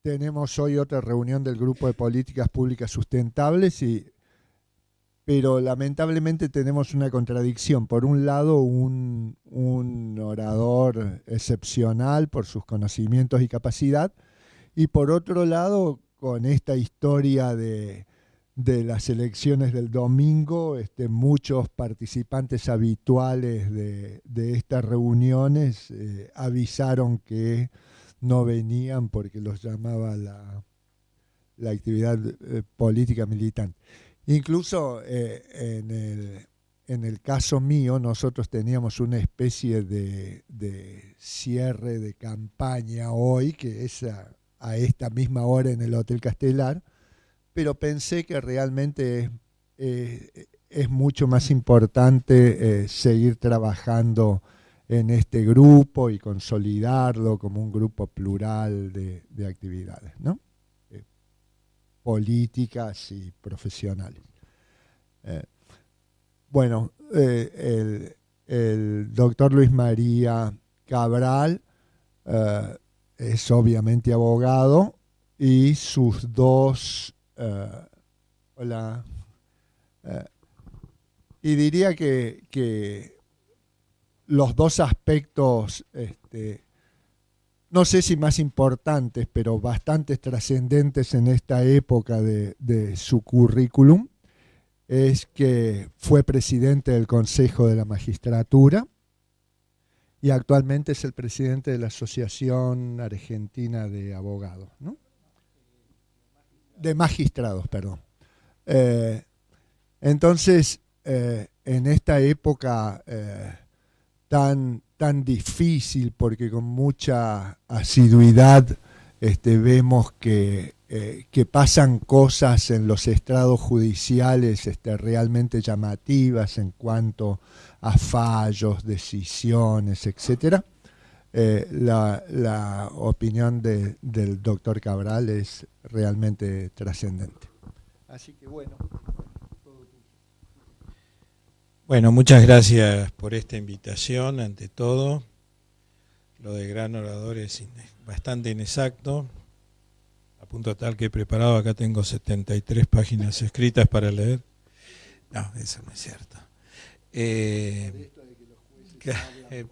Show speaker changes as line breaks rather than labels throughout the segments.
tenemos hoy otra reunión del Grupo de Políticas Públicas Sustentables, pero lamentablemente tenemos una contradicción. Por un lado, un orador excepcional por sus conocimientos y capacidad, y por otro lado, con esta historia de las elecciones del domingo, muchos participantes habituales de estas reuniones avisaron que no venían porque los llamaba la actividad política militante. Incluso en el caso mío, nosotros teníamos una especie de cierre de campaña hoy, que es a esta misma hora en el Hotel Castelar, pero pensé que realmente es mucho más importante seguir trabajando en este grupo y consolidarlo como un grupo plural de actividades, ¿no? Políticas y profesionales. Bueno, el doctor Luis María Cabral es obviamente abogado, y sus dos y diría que los dos aspectos, no sé si más importantes, pero bastante trascendentes en esta época de su currículum, es que fue presidente del Consejo de la Magistratura y actualmente es el presidente de la Asociación Argentina de Abogados, ¿no? De magistrados, perdón. Entonces, en esta época tan difícil, porque con mucha asiduidad vemos que pasan cosas en los estrados judiciales realmente llamativas en cuanto a fallos, decisiones, etcétera. La opinión del doctor Cabral es realmente trascendente. Así que bueno.
Bueno, muchas gracias por esta invitación, ante todo. Lo de gran orador es bastante inexacto, a punto tal que he preparado, acá tengo 73 páginas escritas para leer. No, eso no es cierto.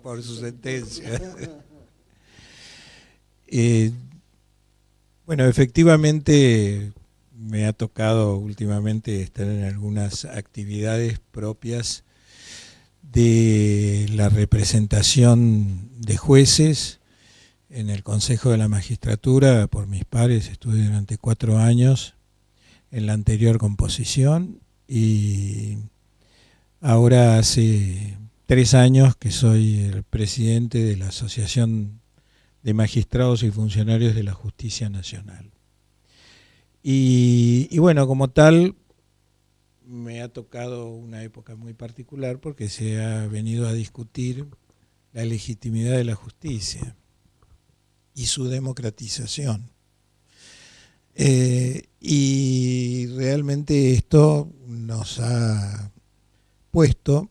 Por su sentencia. Bueno, efectivamente me ha tocado últimamente estar en algunas actividades propias de la representación de jueces en el Consejo de la Magistratura por mis pares. Estuve durante 4 años en la anterior composición y ahora hace 3 años que soy el presidente de la Asociación de Magistrados y Funcionarios de la Justicia Nacional. Y bueno, como tal, me ha tocado una época muy particular porque se ha venido a discutir la legitimidad de la justicia y su democratización. Y realmente esto nos ha puesto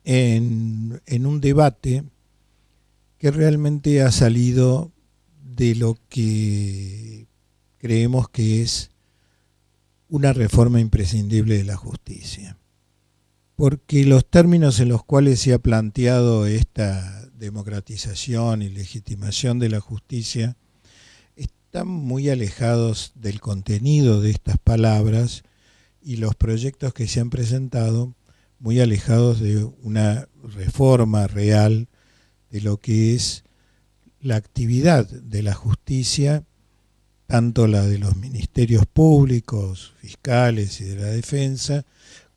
en un debate que realmente ha salido de lo que creemos que es una reforma imprescindible de la justicia. Porque los términos en los cuales se ha planteado esta democratización y legitimación de la justicia están muy alejados del contenido de estas palabras, y los proyectos que se han presentado muy alejados de una reforma real de lo que es la actividad de la justicia, tanto la de los ministerios públicos, fiscales y de la defensa,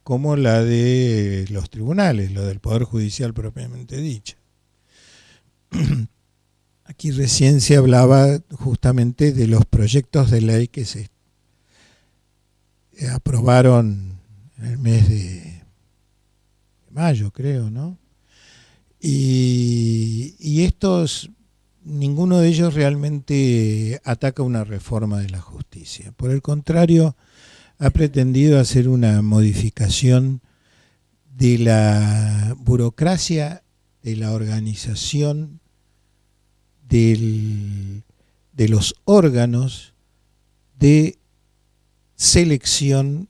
como la de los tribunales, lo del Poder Judicial propiamente dicho. Aquí recién se hablaba justamente de los proyectos de ley que se aprobaron en el mes de mayo, creo, ¿no? Y estos, ninguno de ellos realmente ataca una reforma de la justicia. Por el contrario, ha pretendido hacer una modificación de la burocracia, de la organización, de de los órganos de selección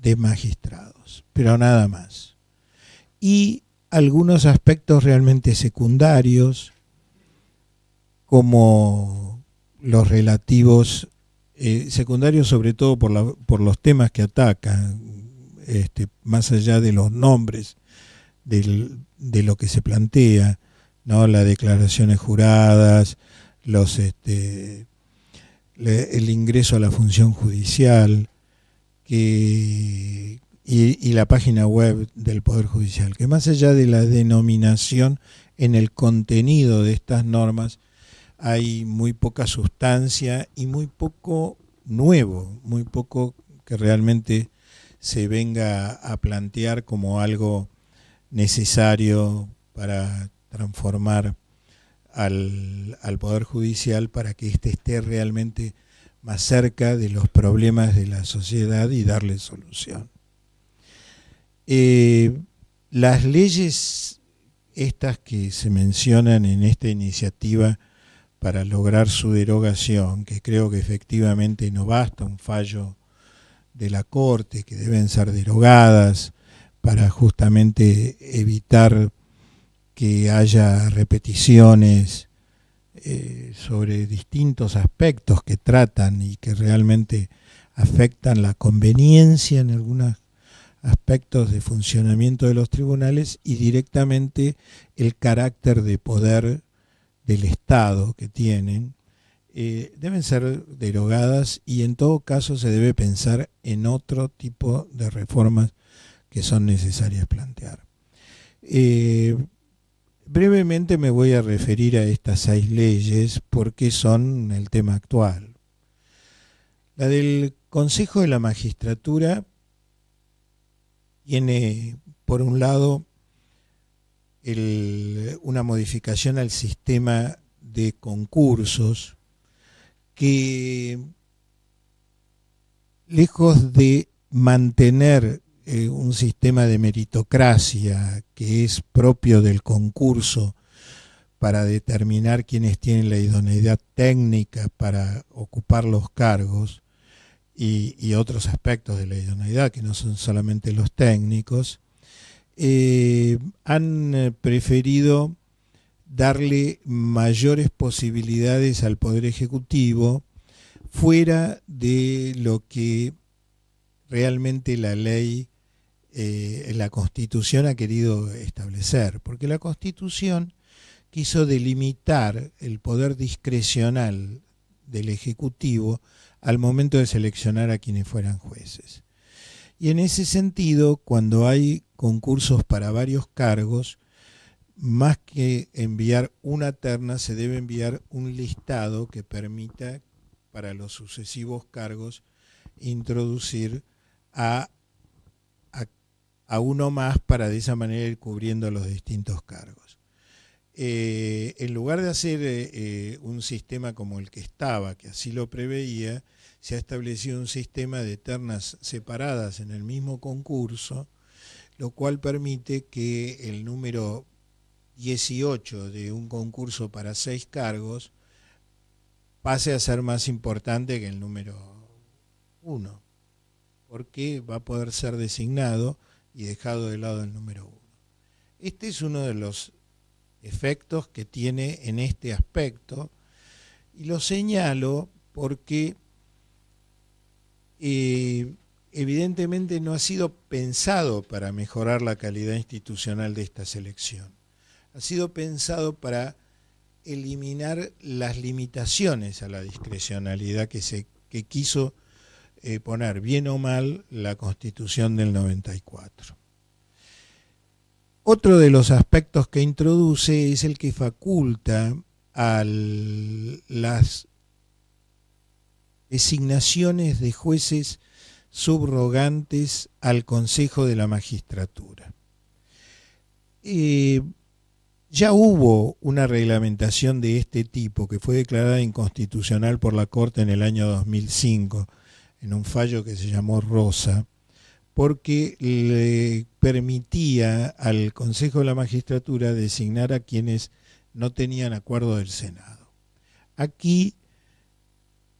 de magistrados, pero nada más. Y algunos aspectos realmente secundarios, como los relativos, secundarios sobre todo por los temas que atacan, más allá de los nombres de lo que se plantea, ¿no? Las declaraciones juradas, el ingreso a la función judicial y la página web del Poder Judicial, que más allá de la denominación en el contenido de estas normas, hay muy poca sustancia y muy poco nuevo, muy poco que realmente se venga a plantear como algo necesario para transformar al Poder Judicial, para que éste esté realmente más cerca de los problemas de la sociedad y darle solución. Las leyes estas que se mencionan en esta iniciativa para lograr su derogación, que creo que efectivamente no basta un fallo de la Corte, que deben ser derogadas para justamente evitar que haya repeticiones sobre distintos aspectos que tratan y que realmente afectan la conveniencia en algunos aspectos de funcionamiento de los tribunales y directamente el carácter de poder del Estado que tienen, deben ser derogadas, y en todo caso se debe pensar en otro tipo de reformas que son necesarias plantear. Brevemente me voy a referir a estas 6 leyes porque son el tema actual. La del Consejo de la Magistratura tiene, por un lado, una modificación al sistema de concursos que, lejos de mantener un sistema de meritocracia que es propio del concurso para determinar quiénes tienen la idoneidad técnica para ocupar los cargos y otros aspectos de la idoneidad que no son solamente los técnicos, han preferido darle mayores posibilidades al Poder Ejecutivo fuera de lo que realmente la ley, la Constitución ha querido establecer, porque la Constitución quiso delimitar el poder discrecional del Ejecutivo al momento de seleccionar a quienes fueran jueces. Y en ese sentido, cuando hay concursos para varios cargos, más que enviar una terna, se debe enviar un listado que permita para los sucesivos cargos introducir a uno más, para de esa manera ir cubriendo los distintos cargos. En lugar de hacer un sistema como el que estaba, que así lo preveía, se ha establecido un sistema de ternas separadas en el mismo concurso, lo cual permite que el número 18 de un concurso para 6 cargos pase a ser más importante que el número 1, porque va a poder ser designado y dejado de lado el número 1. Este es uno de los efectos que tiene en este aspecto, y lo señalo porque evidentemente no ha sido pensado para mejorar la calidad institucional de esta selección. Ha sido pensado para eliminar las limitaciones a la discrecionalidad que quiso poner, bien o mal, la Constitución del 94. Otro de los aspectos que introduce es el que faculta a las designaciones de jueces subrogantes al Consejo de la Magistratura. Ya hubo una reglamentación de este tipo que fue declarada inconstitucional por la Corte en el año 2005, en un fallo que se llamó Rosa, porque le permitía al Consejo de la Magistratura designar a quienes no tenían acuerdo del Senado. Aquí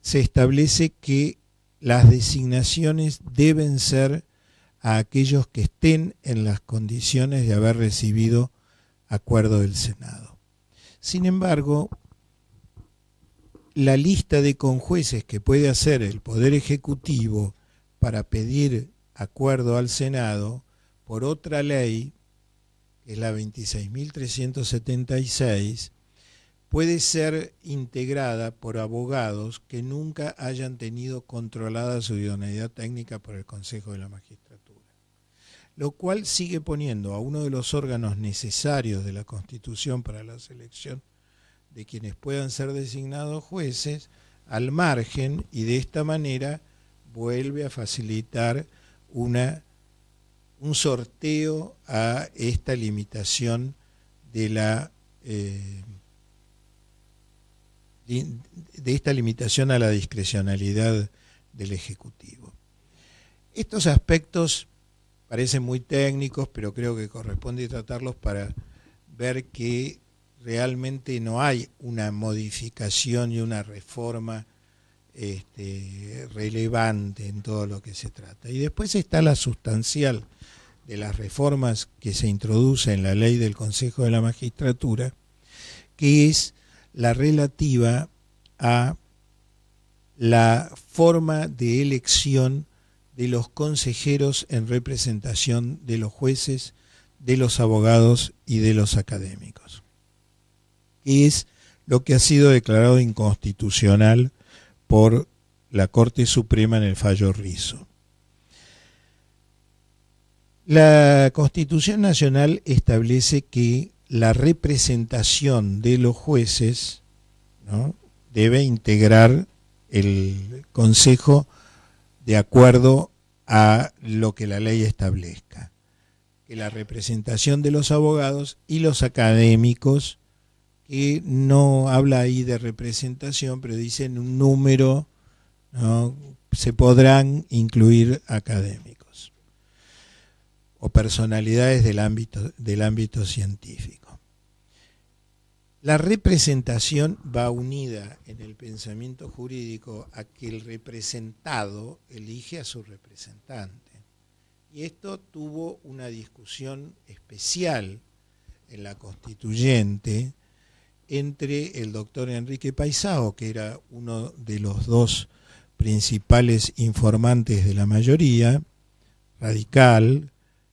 se establece que las designaciones deben ser a aquellos que estén en las condiciones de haber recibido acuerdo del Senado. Sin embargo, la lista de conjueces que puede hacer el Poder Ejecutivo para pedir acuerdo al Senado por otra ley, que es la 26.376, puede ser integrada por abogados que nunca hayan tenido controlada su idoneidad técnica por el Consejo de la Magistratura, lo cual sigue poniendo a uno de los órganos necesarios de la Constitución para la selección de quienes puedan ser designados jueces al margen, y de esta manera vuelve a facilitar un sorteo a esta limitación de la esta limitación a la discrecionalidad del Ejecutivo. Estos aspectos parecen muy técnicos, pero creo que corresponde tratarlos para ver que realmente no hay una modificación y una reforma relevante en todo lo que se trata. Y después está la sustancial de las reformas que se introduce en la ley del Consejo de la Magistratura, que es la relativa a la forma de elección de los consejeros en representación de los jueces, de los abogados y de los académicos, que es lo que ha sido declarado inconstitucional por la Corte Suprema en el fallo Rizzo. La Constitución Nacional establece que la representación de los jueces, ¿no?, debe integrar el Consejo de acuerdo a lo que la ley establezca. Que la representación de los abogados y los académicos, que no habla ahí de representación, pero dicen un número, ¿no?, se podrán incluir académicos o personalidades del ámbito científico. La representación va unida en el pensamiento jurídico a que el representado elige a su representante. Y esto tuvo una discusión especial en la Constituyente entre el doctor Enrique Paisao, que era uno de los dos principales informantes de la mayoría, radical.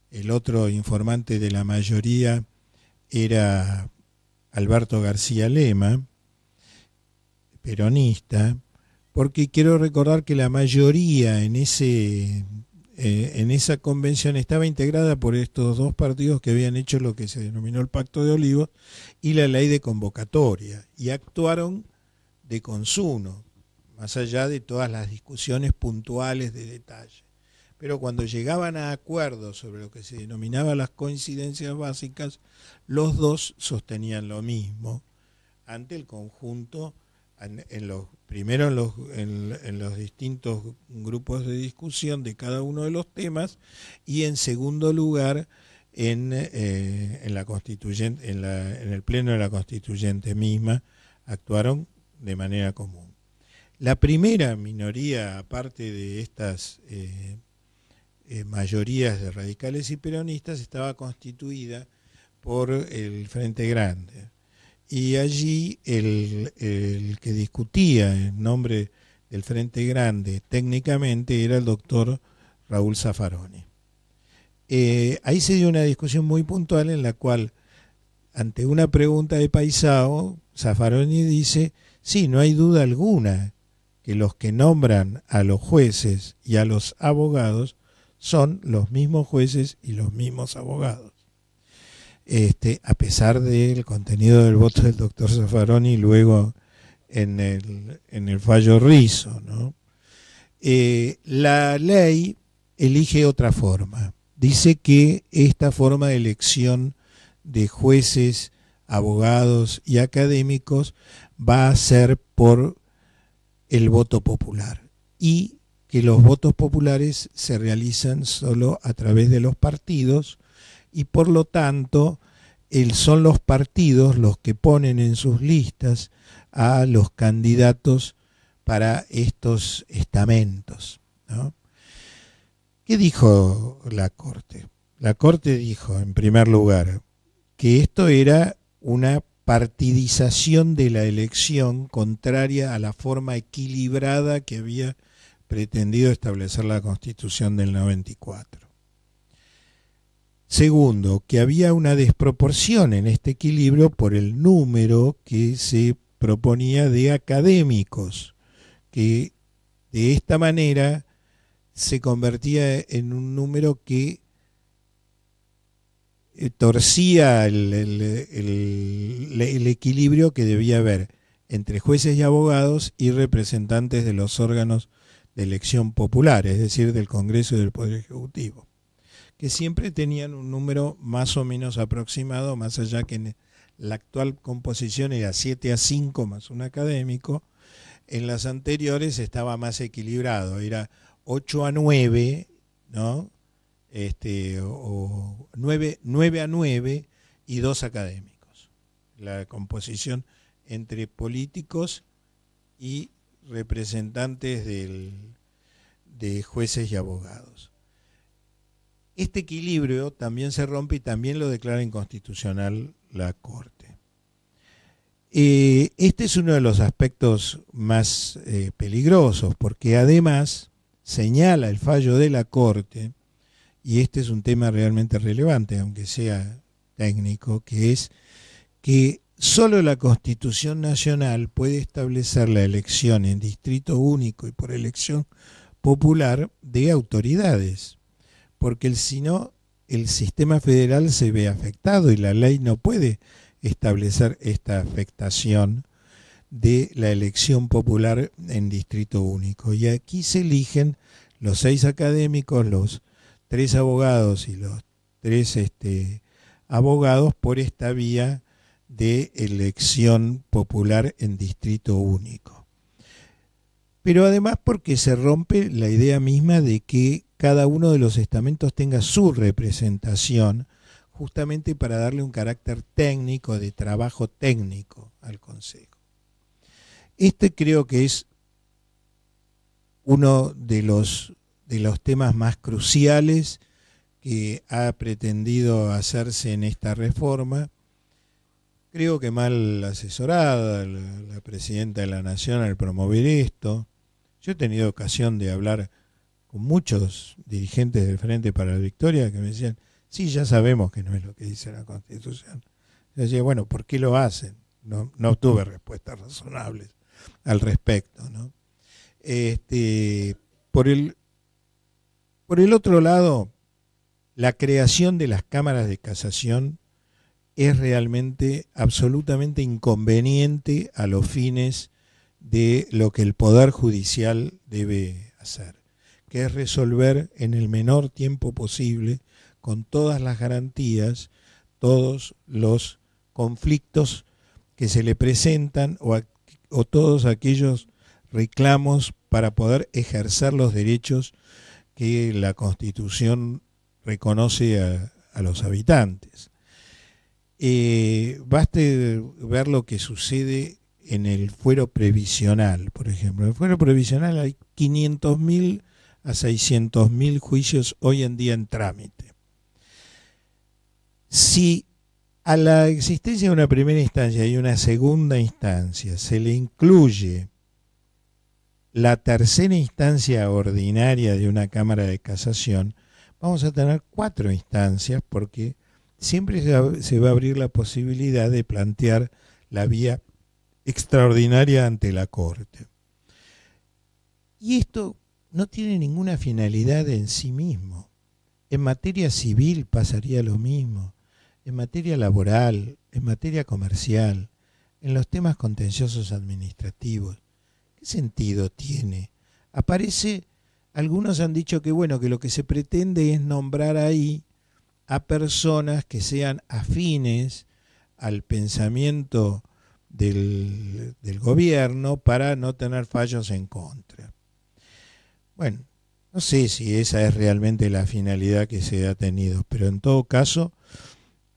El otro informante de la mayoría era Alberto García Lema, peronista, porque quiero recordar que la mayoría en esa convención estaba integrada por estos dos partidos que habían hecho lo que se denominó el Pacto de Olivos y la ley de convocatoria, y actuaron de consuno, más allá de todas las discusiones puntuales de detalle. Pero cuando llegaban a acuerdos sobre lo que se denominaba las coincidencias básicas, los dos sostenían lo mismo ante el conjunto, en los distintos grupos de discusión de cada uno de los temas, y en segundo lugar en la constituyente, en el pleno de la constituyente misma, actuaron de manera común. La primera minoría, aparte de estas mayorías de radicales y peronistas, estaba constituida por el Frente Grande, y allí el que discutía en nombre del Frente Grande técnicamente era el doctor Raúl Zaffaroni. Ahí se dio una discusión muy puntual en la cual, ante una pregunta de Paisao, Zaffaroni dice: sí, no hay duda alguna que los que nombran a los jueces y a los abogados son los mismos jueces y los mismos abogados. A pesar del contenido del voto del doctor Zaffaroni luego en el fallo Rizzo, ¿no? La ley elige otra forma. Dice que esta forma de elección de jueces, abogados y académicos va a ser por el voto popular, y que los votos populares se realizan solo a través de los partidos, y por lo tanto son los partidos los que ponen en sus listas a los candidatos para estos estamentos, ¿no? ¿Qué dijo la Corte? La Corte dijo, en primer lugar, que esto era una partidización de la elección contraria a la forma equilibrada que había pretendido establecer la Constitución del 94. Segundo, que había una desproporción en este equilibrio por el número que se proponía de académicos, que de esta manera se convertía en un número que torcía el equilibrio que debía haber entre jueces y abogados y representantes de los órganos de elección popular, es decir, del Congreso y del Poder Ejecutivo, que siempre tenían un número más o menos aproximado, más allá que en la actual composición era 7-5 más un académico. En las anteriores estaba más equilibrado, era 8-9, ¿no? O 9-9 y 2 académicos. La composición entre políticos y representantes de jueces y abogados. Este equilibrio también se rompe y también lo declara inconstitucional la Corte. Este es uno de los aspectos más peligrosos, porque además señala el fallo de la Corte, y este es un tema realmente relevante, aunque sea técnico, que es que solo la Constitución Nacional puede establecer la elección en distrito único y por elección popular de autoridades, porque si no, el sistema federal se ve afectado y la ley no puede establecer esta afectación de la elección popular en distrito único. Y aquí se eligen los 6 académicos, los 3 abogados y los 3 abogados por esta vía de elección popular en distrito único. Pero además porque se rompe la idea misma de que cada uno de los estamentos tenga su representación, justamente para darle un carácter técnico, de trabajo técnico al Consejo. Este creo que es uno de los temas más cruciales que ha pretendido hacerse en esta reforma. Creo que mal asesorada la presidenta de la Nación al promover esto. Yo he tenido ocasión de hablar con muchos dirigentes del Frente para la Victoria que me decían, sí, ya sabemos que no es lo que dice la Constitución. Yo decía, bueno, ¿por qué lo hacen? No obtuve respuestas razonables al respecto, ¿no? Por el otro lado, la creación de las cámaras de casación es realmente absolutamente inconveniente a los fines de lo que el Poder Judicial debe hacer, que es resolver en el menor tiempo posible, con todas las garantías, todos los conflictos que se le presentan o todos aquellos reclamos para poder ejercer los derechos que la Constitución reconoce a los habitantes. Baste ver lo que sucede en el fuero previsional, por ejemplo. En el fuero previsional hay 500.000 a 600.000 juicios hoy en día en trámite. Si a la existencia de una primera instancia y una segunda instancia se le incluye la tercera instancia ordinaria de una Cámara de Casación, vamos a tener 4 instancias, porque siempre se va a abrir la posibilidad de plantear la vía extraordinaria ante la Corte. Y esto no tiene ninguna finalidad en sí mismo. En materia civil pasaría lo mismo, en materia laboral, en materia comercial, en los temas contenciosos administrativos. ¿Qué sentido tiene? Algunos han dicho que bueno, que lo que se pretende es nombrar ahí a personas que sean afines al pensamiento del gobierno para no tener fallos en contra. Bueno, no sé si esa es realmente la finalidad que se ha tenido, pero en todo caso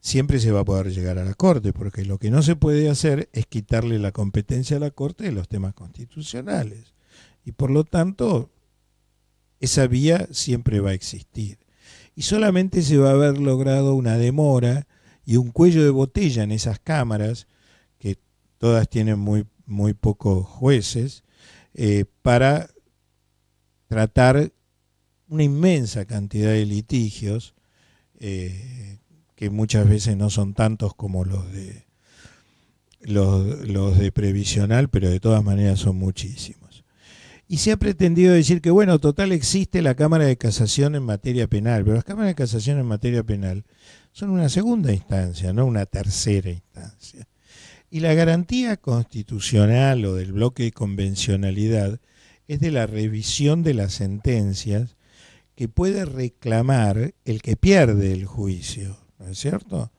siempre se va a poder llegar a la Corte, porque lo que no se puede hacer es quitarle la competencia a la Corte de los temas constitucionales. y por lo tanto esa vía siempre va a existir. Y solamente se va a haber logrado una demora y un cuello de botella en esas cámaras, que todas tienen muy pocos jueces, para tratar una inmensa cantidad de litigios, que muchas veces no son tantos como los de previsional, pero de todas maneras son muchísimos. Y se ha pretendido decir que, bueno, total, existe la Cámara de Casación en materia penal, pero las cámaras de casación en materia penal son una segunda instancia, no una tercera instancia. Y la garantía constitucional o del bloque de convencionalidad es de la revisión de las sentencias que puede reclamar el que pierde el juicio, ¿no es cierto?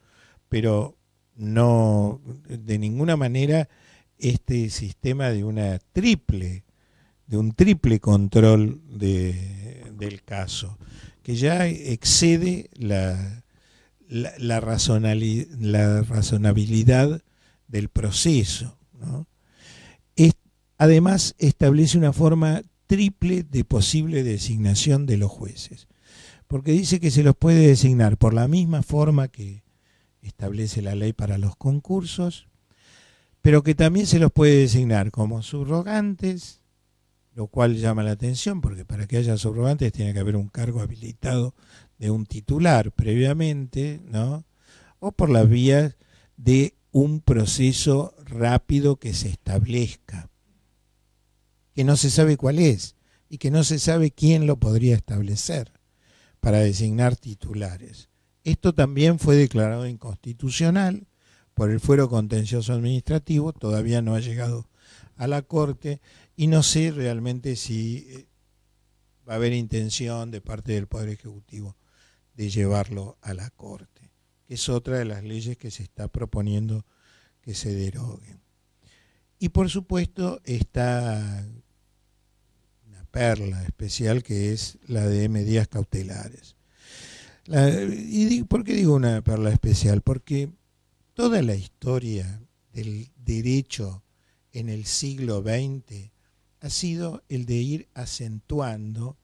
Pero no, de ninguna manera, este sistema de un triple control del caso, que ya excede la razonabilidad del proceso, ¿no? Además, establece una forma triple de posible designación de los jueces, porque dice que se los puede designar por la misma forma que establece la ley para los concursos, pero que también se los puede designar como subrogantes, lo cual llama la atención, porque para que haya subrogantes tiene que haber un cargo habilitado de un titular previamente, ¿no? O por las vías de un proceso rápido que se establezca, que no se sabe cuál es y que no se sabe quién lo podría establecer para designar titulares. Esto también fue declarado inconstitucional por el Fuero Contencioso Administrativo, todavía no ha llegado a la Corte y no sé realmente si va a haber intención de parte del Poder Ejecutivo de llevarlo a la Corte, que es otra de las leyes que se está proponiendo que se deroguen. Y por supuesto está una perla especial que es la de medidas cautelares. ¿Por qué digo una perla especial? Porque toda la historia del derecho en el siglo XX ha sido el de ir acentuando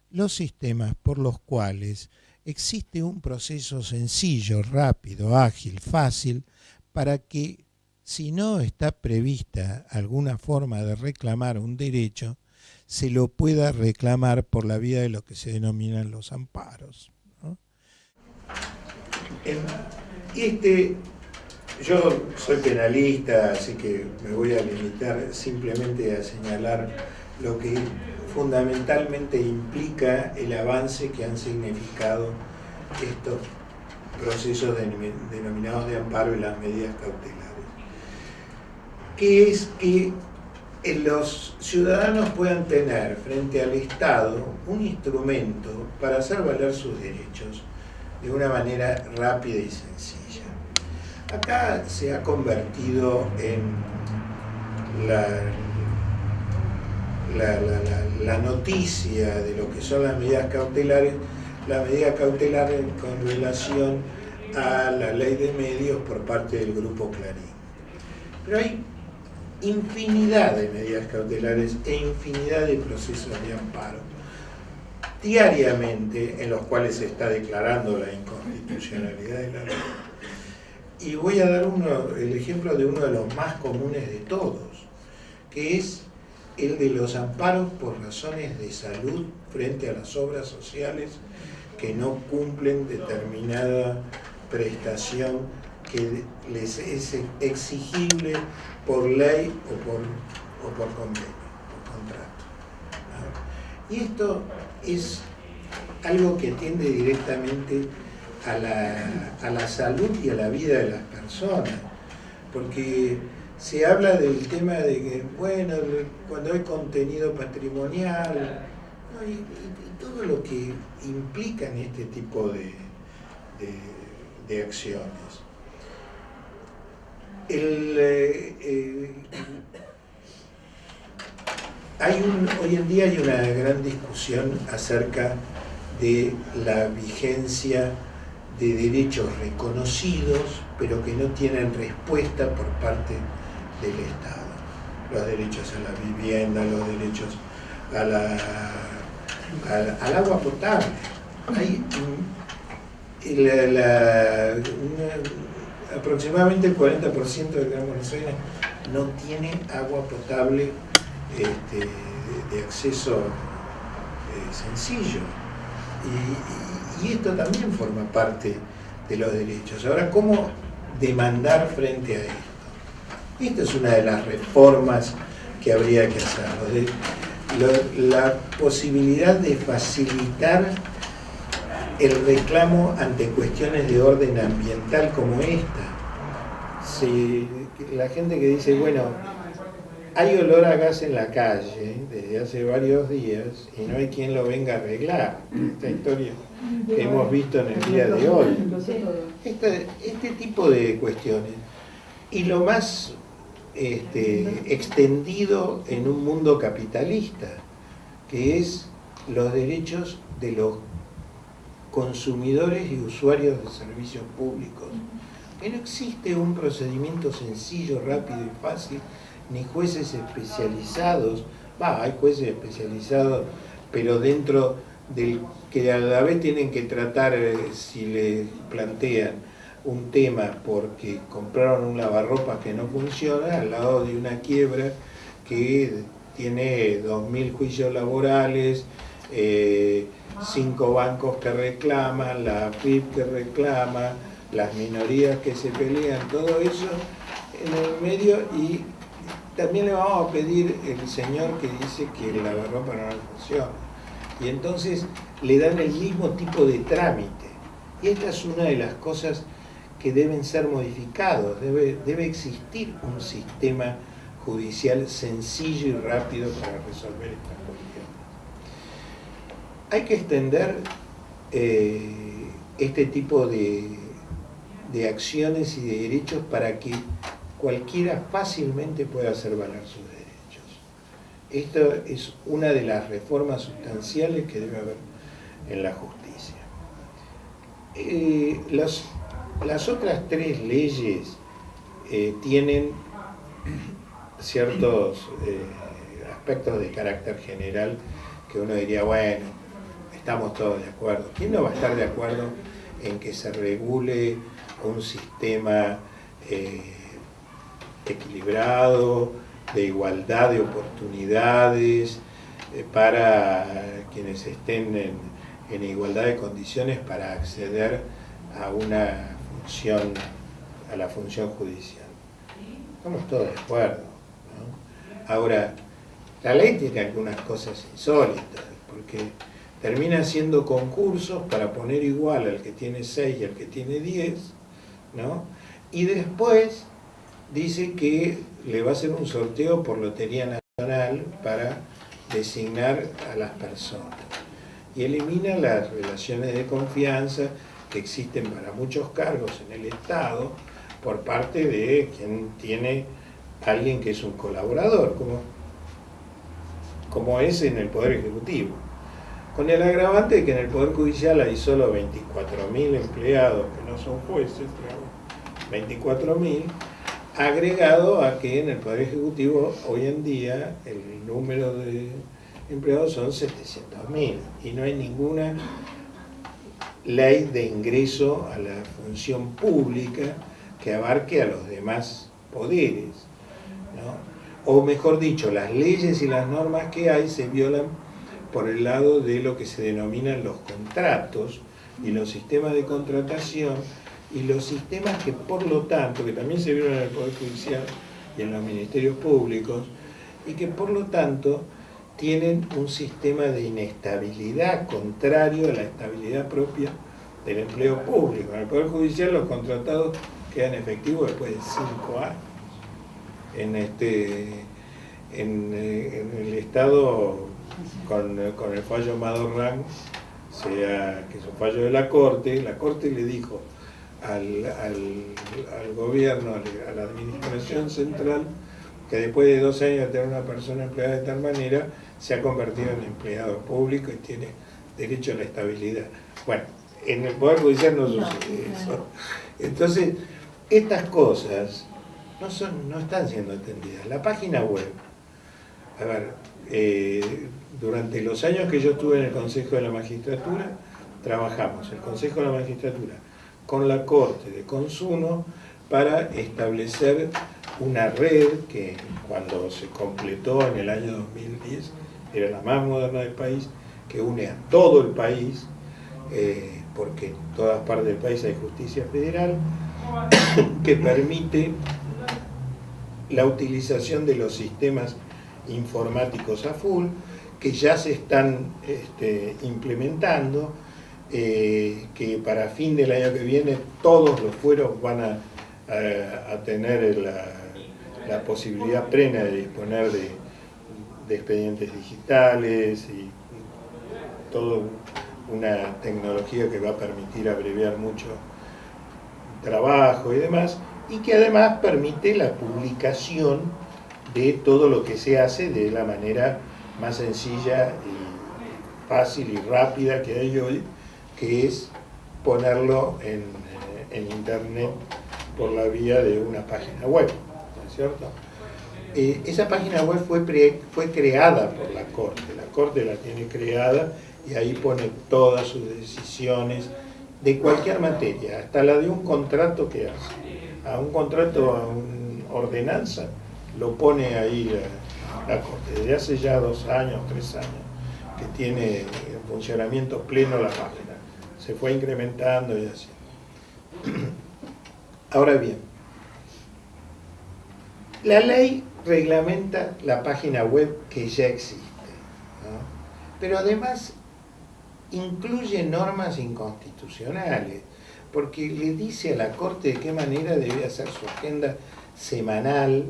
los sistemas por los cuales existe un proceso sencillo, rápido, ágil, fácil, para que si no está prevista alguna forma de reclamar un derecho, se lo pueda reclamar por la vía de lo que se denominan los amparos, ¿no?
Yo soy penalista, así que me voy a limitar simplemente a señalar lo que fundamentalmente implica el avance que han significado estos procesos denominados de amparo y las medidas cautelares, que es que los ciudadanos puedan tener frente al Estado un instrumento para hacer valer sus derechos de una manera rápida y sencilla. Acá se ha convertido en la noticia de lo que son las medidas cautelares, la medida cautelar con relación a la ley de medios por parte del Grupo Clarín. Pero hay infinidad de medidas cautelares e infinidad de procesos de amparo diariamente en los cuales se está declarando la inconstitucionalidad de la ley. Y voy a dar el ejemplo de uno de los más comunes de todos, que es el de los amparos por razones de salud frente a las obras sociales que no cumplen determinada prestación que les es exigible por ley o por convenio, por contrato, ¿no? Y esto es algo que atiende directamente a la salud y a la vida de las personas, porque se habla del tema de que, bueno, cuando hay contenido patrimonial, ¿no? y todo lo que implica en este tipo de acciones. Hoy en día hay una gran discusión acerca de la vigencia de derechos reconocidos, pero que no tienen respuesta por parte del Estado. Los derechos a la vivienda, los derechos al agua potable. Hay aproximadamente el 40% del Gran Buenos Aires no tiene agua potable de acceso sencillo. Y esto también forma parte de los derechos. Ahora, ¿cómo demandar frente a esto? Esta es una de las reformas que habría que hacer. La posibilidad de facilitar el reclamo ante cuestiones de orden ambiental como esta. Si la gente que dice, bueno, hay olor a gas en la calle desde hace varios días y no hay quien lo venga a arreglar. Esta historia que hemos visto en el día de hoy. Este tipo de cuestiones. Y lo más extendido en un mundo capitalista, que es los derechos de los consumidores y usuarios de servicios públicos. Que no existe un procedimiento sencillo, rápido y fácil, ni jueces especializados. Hay jueces especializados, pero dentro del que a la vez tienen que tratar, si les plantean un tema porque compraron un lavarropas que no funciona, al lado de una quiebra que tiene 2.000 juicios laborales, 5 bancos que reclaman, la AFIP que reclama, las minorías que se pelean, todo eso en el medio. Y también le vamos a pedir el señor que dice que el lavarropas no funciona, y entonces le dan el mismo tipo de trámite. Y esta es una de las cosas que deben ser modificados. Debe existir un sistema judicial sencillo y rápido para resolver estas cuestiones. Hay que extender este tipo de acciones y de derechos para que cualquiera fácilmente pueda hacer valer sus derechos. Esto es una de las reformas sustanciales que debe haber en la justicia. Las otras 3 leyes tienen ciertos aspectos de carácter general que uno diría, bueno, estamos todos de acuerdo. ¿Quién no va a estar de acuerdo en que se regule un sistema equilibrado, de igualdad de oportunidades para quienes estén en igualdad de condiciones para acceder a la función judicial? Estamos todos de acuerdo, ¿no? Ahora, la ley tiene algunas cosas insólitas, porque termina haciendo concursos para poner igual al que tiene 6 y al que tiene 10, ¿no? Y después dice que le va a hacer un sorteo por Lotería Nacional para designar a las personas. Y elimina las relaciones de confianza que existen para muchos cargos en el Estado por parte de quien tiene alguien que es un colaborador, como es en el Poder Ejecutivo. Con el agravante de que en el Poder Judicial hay solo 24.000 empleados, que no son jueces, 24.000, agregado a que en el Poder Ejecutivo hoy en día el número de empleados son 700.000 y no hay ninguna ley de ingreso a la función pública que abarque a los demás poderes, ¿no? O mejor dicho, las leyes y las normas que hay se violan por el lado de lo que se denominan los contratos y los sistemas de contratación y los sistemas que por lo tanto, que también se violan en el Poder Judicial y en los ministerios públicos, y que por lo tanto tienen un sistema de inestabilidad contrario a la estabilidad propia del empleo público. En el Poder Judicial los contratados quedan efectivos después de 5 años. En el Estado, con el fallo Madorrán, que es un fallo de la Corte le dijo al gobierno, a la administración central, que después de 2 años de tener una persona empleada de tal manera, se ha convertido en empleado público y tiene derecho a la estabilidad. Bueno, en el Poder Judicial no sucede eso. Entonces, estas cosas no están siendo entendidas. La página web, a ver, durante los años que yo estuve en el Consejo de la Magistratura, trabajamos el Consejo de la Magistratura con la Corte de Consumo para establecer una red que cuando se completó en el año 2010 era la más moderna del país, que une a todo el país, porque en todas partes del país hay justicia federal, que permite la utilización de los sistemas informáticos a full, que ya se están implementando, que para fin del año que viene todos los fueros van a tener la posibilidad plena de disponer de expedientes digitales y toda una tecnología que va a permitir abreviar mucho trabajo y demás, y que además permite la publicación de todo lo que se hace de la manera más sencilla y fácil y rápida que hay hoy, que es ponerlo en internet por la vía de una página web, ¿no es cierto? Esa página web fue creada por la Corte la tiene creada y ahí pone todas sus decisiones de cualquier materia, hasta la de un contrato que hace, a un contrato, a una ordenanza, lo pone ahí la Corte, desde hace ya 2 años, 3 años, que tiene en funcionamiento pleno la página, se fue incrementando y así. Ahora bien, la ley reglamenta la página web que ya existe, ¿no? Pero además incluye normas inconstitucionales, porque le dice a la Corte de qué manera debe hacer su agenda semanal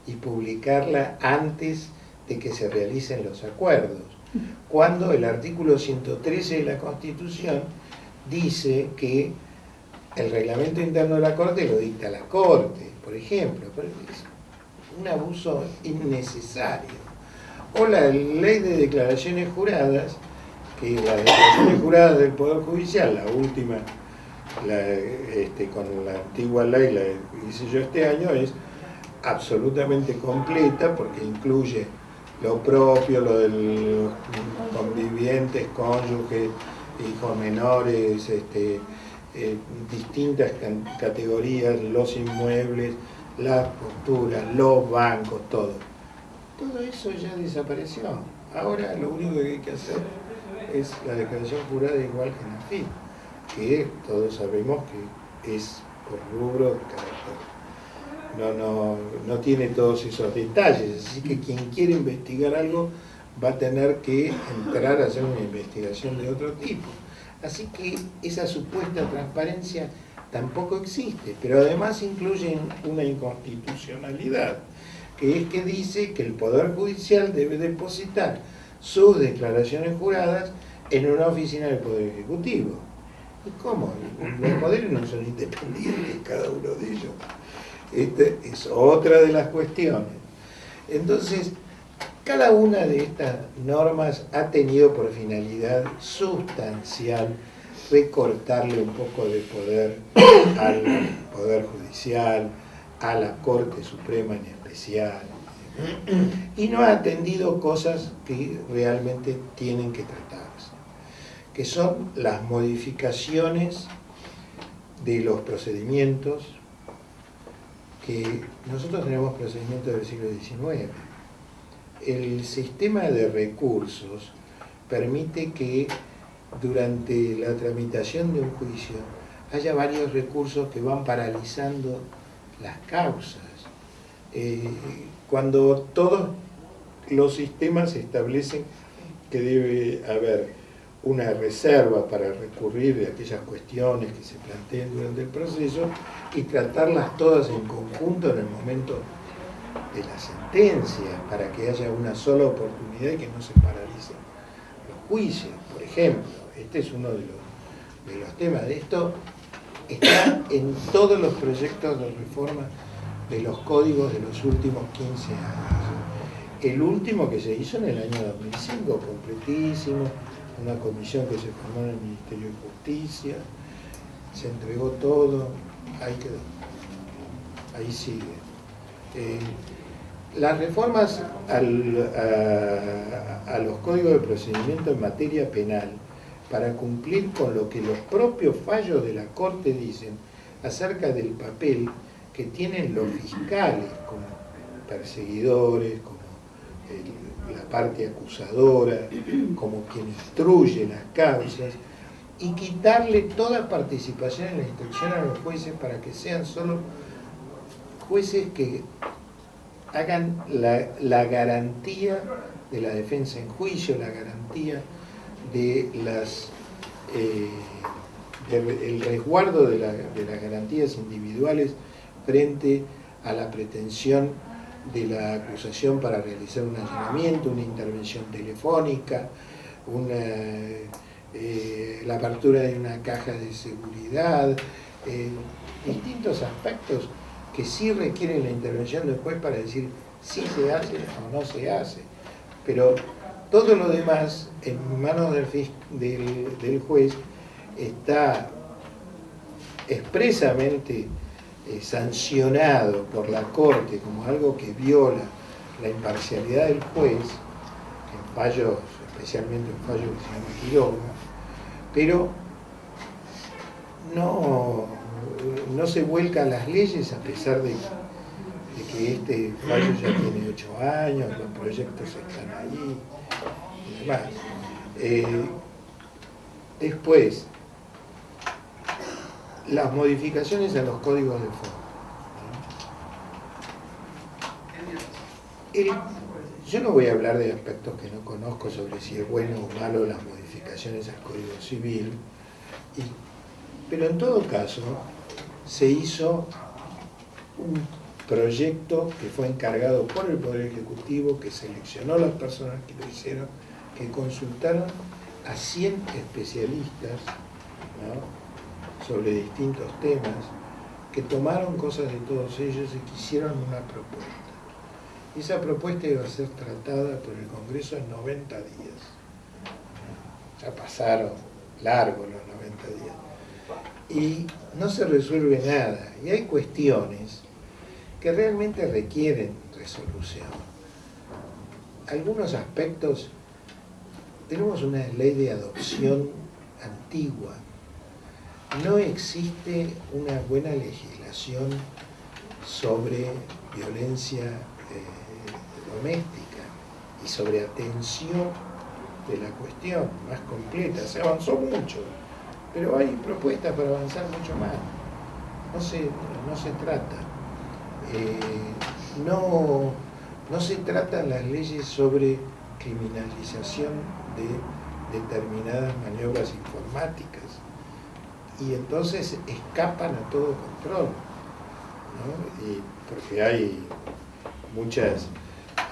y publicarla antes de que se realicen los acuerdos, cuando el artículo 113 de la Constitución dice que el reglamento interno de la Corte lo dicta la Corte, por ejemplo, pero es un abuso innecesario. O la ley de declaraciones juradas, que las declaraciones juradas del Poder Judicial, la última, con la antigua ley, la que hice yo este año, es absolutamente completa porque incluye lo propio, lo de los convivientes, cónyuges, hijos menores, distintas categorías, los inmuebles, las posturas, los bancos, todo. Todo eso ya desapareció. Ahora lo único que hay que hacer es la declaración jurada igual que en la FIP, que todos sabemos que es por rubro de carácter. No tiene todos esos detalles, así que quien quiere investigar algo va a tener que entrar a hacer una investigación de otro tipo. Así que esa supuesta transparencia tampoco existe, pero además incluye una inconstitucionalidad, que es que dice que el Poder Judicial debe depositar sus declaraciones juradas en una oficina del Poder Ejecutivo. ¿Y cómo? Los poderes no son independientes, cada uno de ellos. Esta es otra de las cuestiones. Entonces, cada una de estas normas ha tenido por finalidad sustancial recortarle un poco de poder al Poder Judicial, a la Corte Suprema en especial, y no ha atendido cosas que realmente tienen que tratarse, que son las modificaciones de los procedimientos, que nosotros tenemos procedimientos del siglo XIX. El sistema de recursos permite que durante la tramitación de un juicio haya varios recursos que van paralizando las causas. Cuando todos los sistemas establecen que debe haber una reserva para recurrir de aquellas cuestiones que se planteen durante el proceso y tratarlas todas en conjunto en el momento de la sentencia, para que haya una sola oportunidad y que no se paralicen los juicios, por ejemplo. Este es uno de los temas. De esto está en todos los proyectos de reforma de los códigos de los últimos 15 años. El último que se hizo en el año 2005, completísimo, una comisión que se formó en el Ministerio de Justicia, se entregó todo, ahí quedó, ahí sigue. Las reformas a los códigos de procedimiento en materia penal, para cumplir con lo que los propios fallos de la Corte dicen acerca del papel que tienen los fiscales como perseguidores, como la parte acusadora, como quien instruye las causas, y quitarle toda participación en la instrucción a los jueces para que sean solo jueces que hagan la garantía de la defensa en juicio, la garantía de el resguardo de las garantías individuales frente a la pretensión de la acusación para realizar un allanamiento, una intervención telefónica, la apertura de una caja de seguridad, distintos aspectos que sí requieren la intervención del juez para decir si se hace o no se hace. Pero todo lo demás, en manos del juez, está expresamente sancionado por la Corte como algo que viola la imparcialidad del juez, en fallos, especialmente en fallos que se llama Quiroga, pero no se vuelcan las leyes a pesar de que este fallo ya tiene 8 años, los proyectos están ahí y demás. Después, las modificaciones a los códigos de fondo. Yo no voy a hablar de aspectos que no conozco sobre si es bueno o malo las modificaciones al Código Civil, pero en todo caso se hizo un proyecto que fue encargado por el Poder Ejecutivo, que seleccionó las personas que lo hicieron, que consultaron a 100 especialistas, ¿no?, sobre distintos temas, que tomaron cosas de todos ellos y que hicieron una propuesta. Y esa propuesta iba a ser tratada por el Congreso en 90 días. Ya pasaron largos los 90 días. Y no se resuelve nada. Y hay cuestiones que realmente requieren resolución. Algunos aspectos, tenemos una ley de adopción antigua. No existe una buena legislación sobre violencia doméstica y sobre atención de la cuestión más completa. Se avanzó mucho, pero hay propuestas para avanzar mucho más. No se trata. No se tratan las leyes sobre criminalización de determinadas maniobras informáticas y entonces escapan a todo control, ¿no? Y porque hay muchas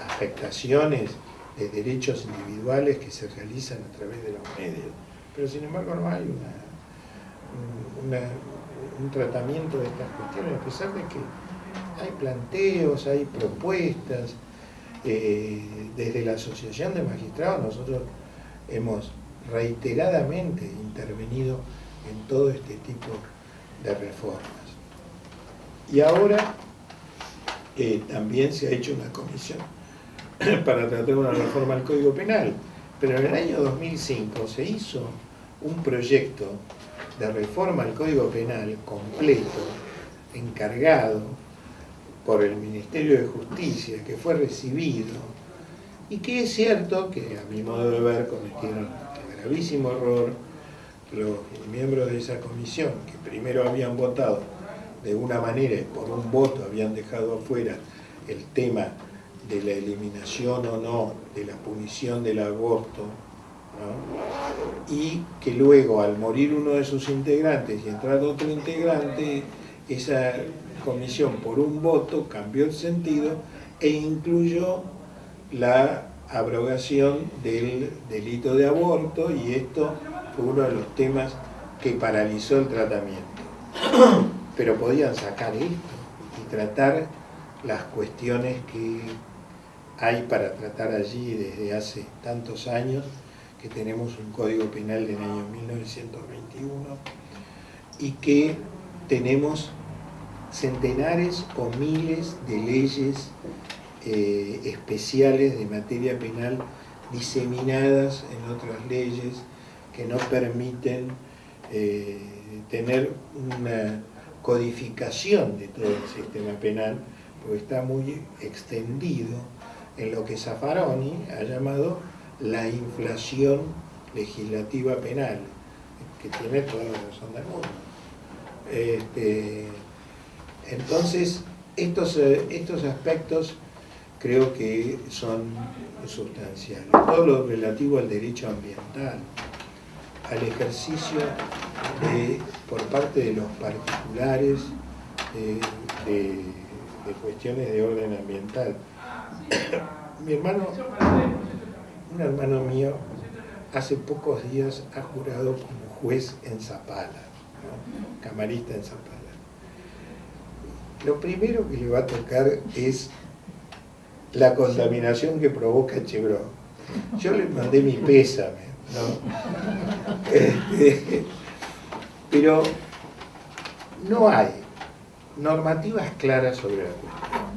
afectaciones de derechos individuales que se realizan a través de los medios, pero sin embargo no hay un tratamiento de estas cuestiones, a pesar de que hay planteos, hay propuestas. Desde la Asociación de Magistrados nosotros hemos reiteradamente intervenido en todo este tipo de reformas. Y ahora también se ha hecho una comisión para tratar una reforma al Código Penal, pero en el año 2005 se hizo un proyecto de reforma al Código Penal completo, encargado por el Ministerio de Justicia, que fue recibido, y que es cierto que, a mi modo de ver, cometieron un gravísimo error los miembros de esa comisión, que primero habían votado de una manera y por un voto habían dejado afuera el tema de la eliminación o no de la punición del aborto, ¿no?, y que luego, al morir uno de sus integrantes y entrar otro integrante, esa comisión por un voto cambió el sentido e incluyó la abrogación del delito de aborto, y esto fue uno de los temas que paralizó el tratamiento. Pero podían sacar esto y tratar las cuestiones que hay para tratar allí desde hace tantos años, que tenemos un Código Penal del año 1921 y que tenemos centenares o miles de leyes especiales de materia penal diseminadas en otras leyes que no permiten tener una codificación de todo el sistema penal, porque está muy extendido en lo que Zaffaroni ha llamado la inflación legislativa penal, que tiene toda la razón del mundo. Entonces, estos aspectos creo que son sustanciales. Todo lo relativo al derecho ambiental, al ejercicio por parte de los particulares de cuestiones de orden ambiental. Un hermano mío, hace pocos días ha jurado como juez en Zapala, ¿no? Camarista en Zapala. Lo primero que le va a tocar es la contaminación que provoca Chevron. Yo le mandé mi pésame, ¿no? Pero no hay normativas claras sobre la cuestión.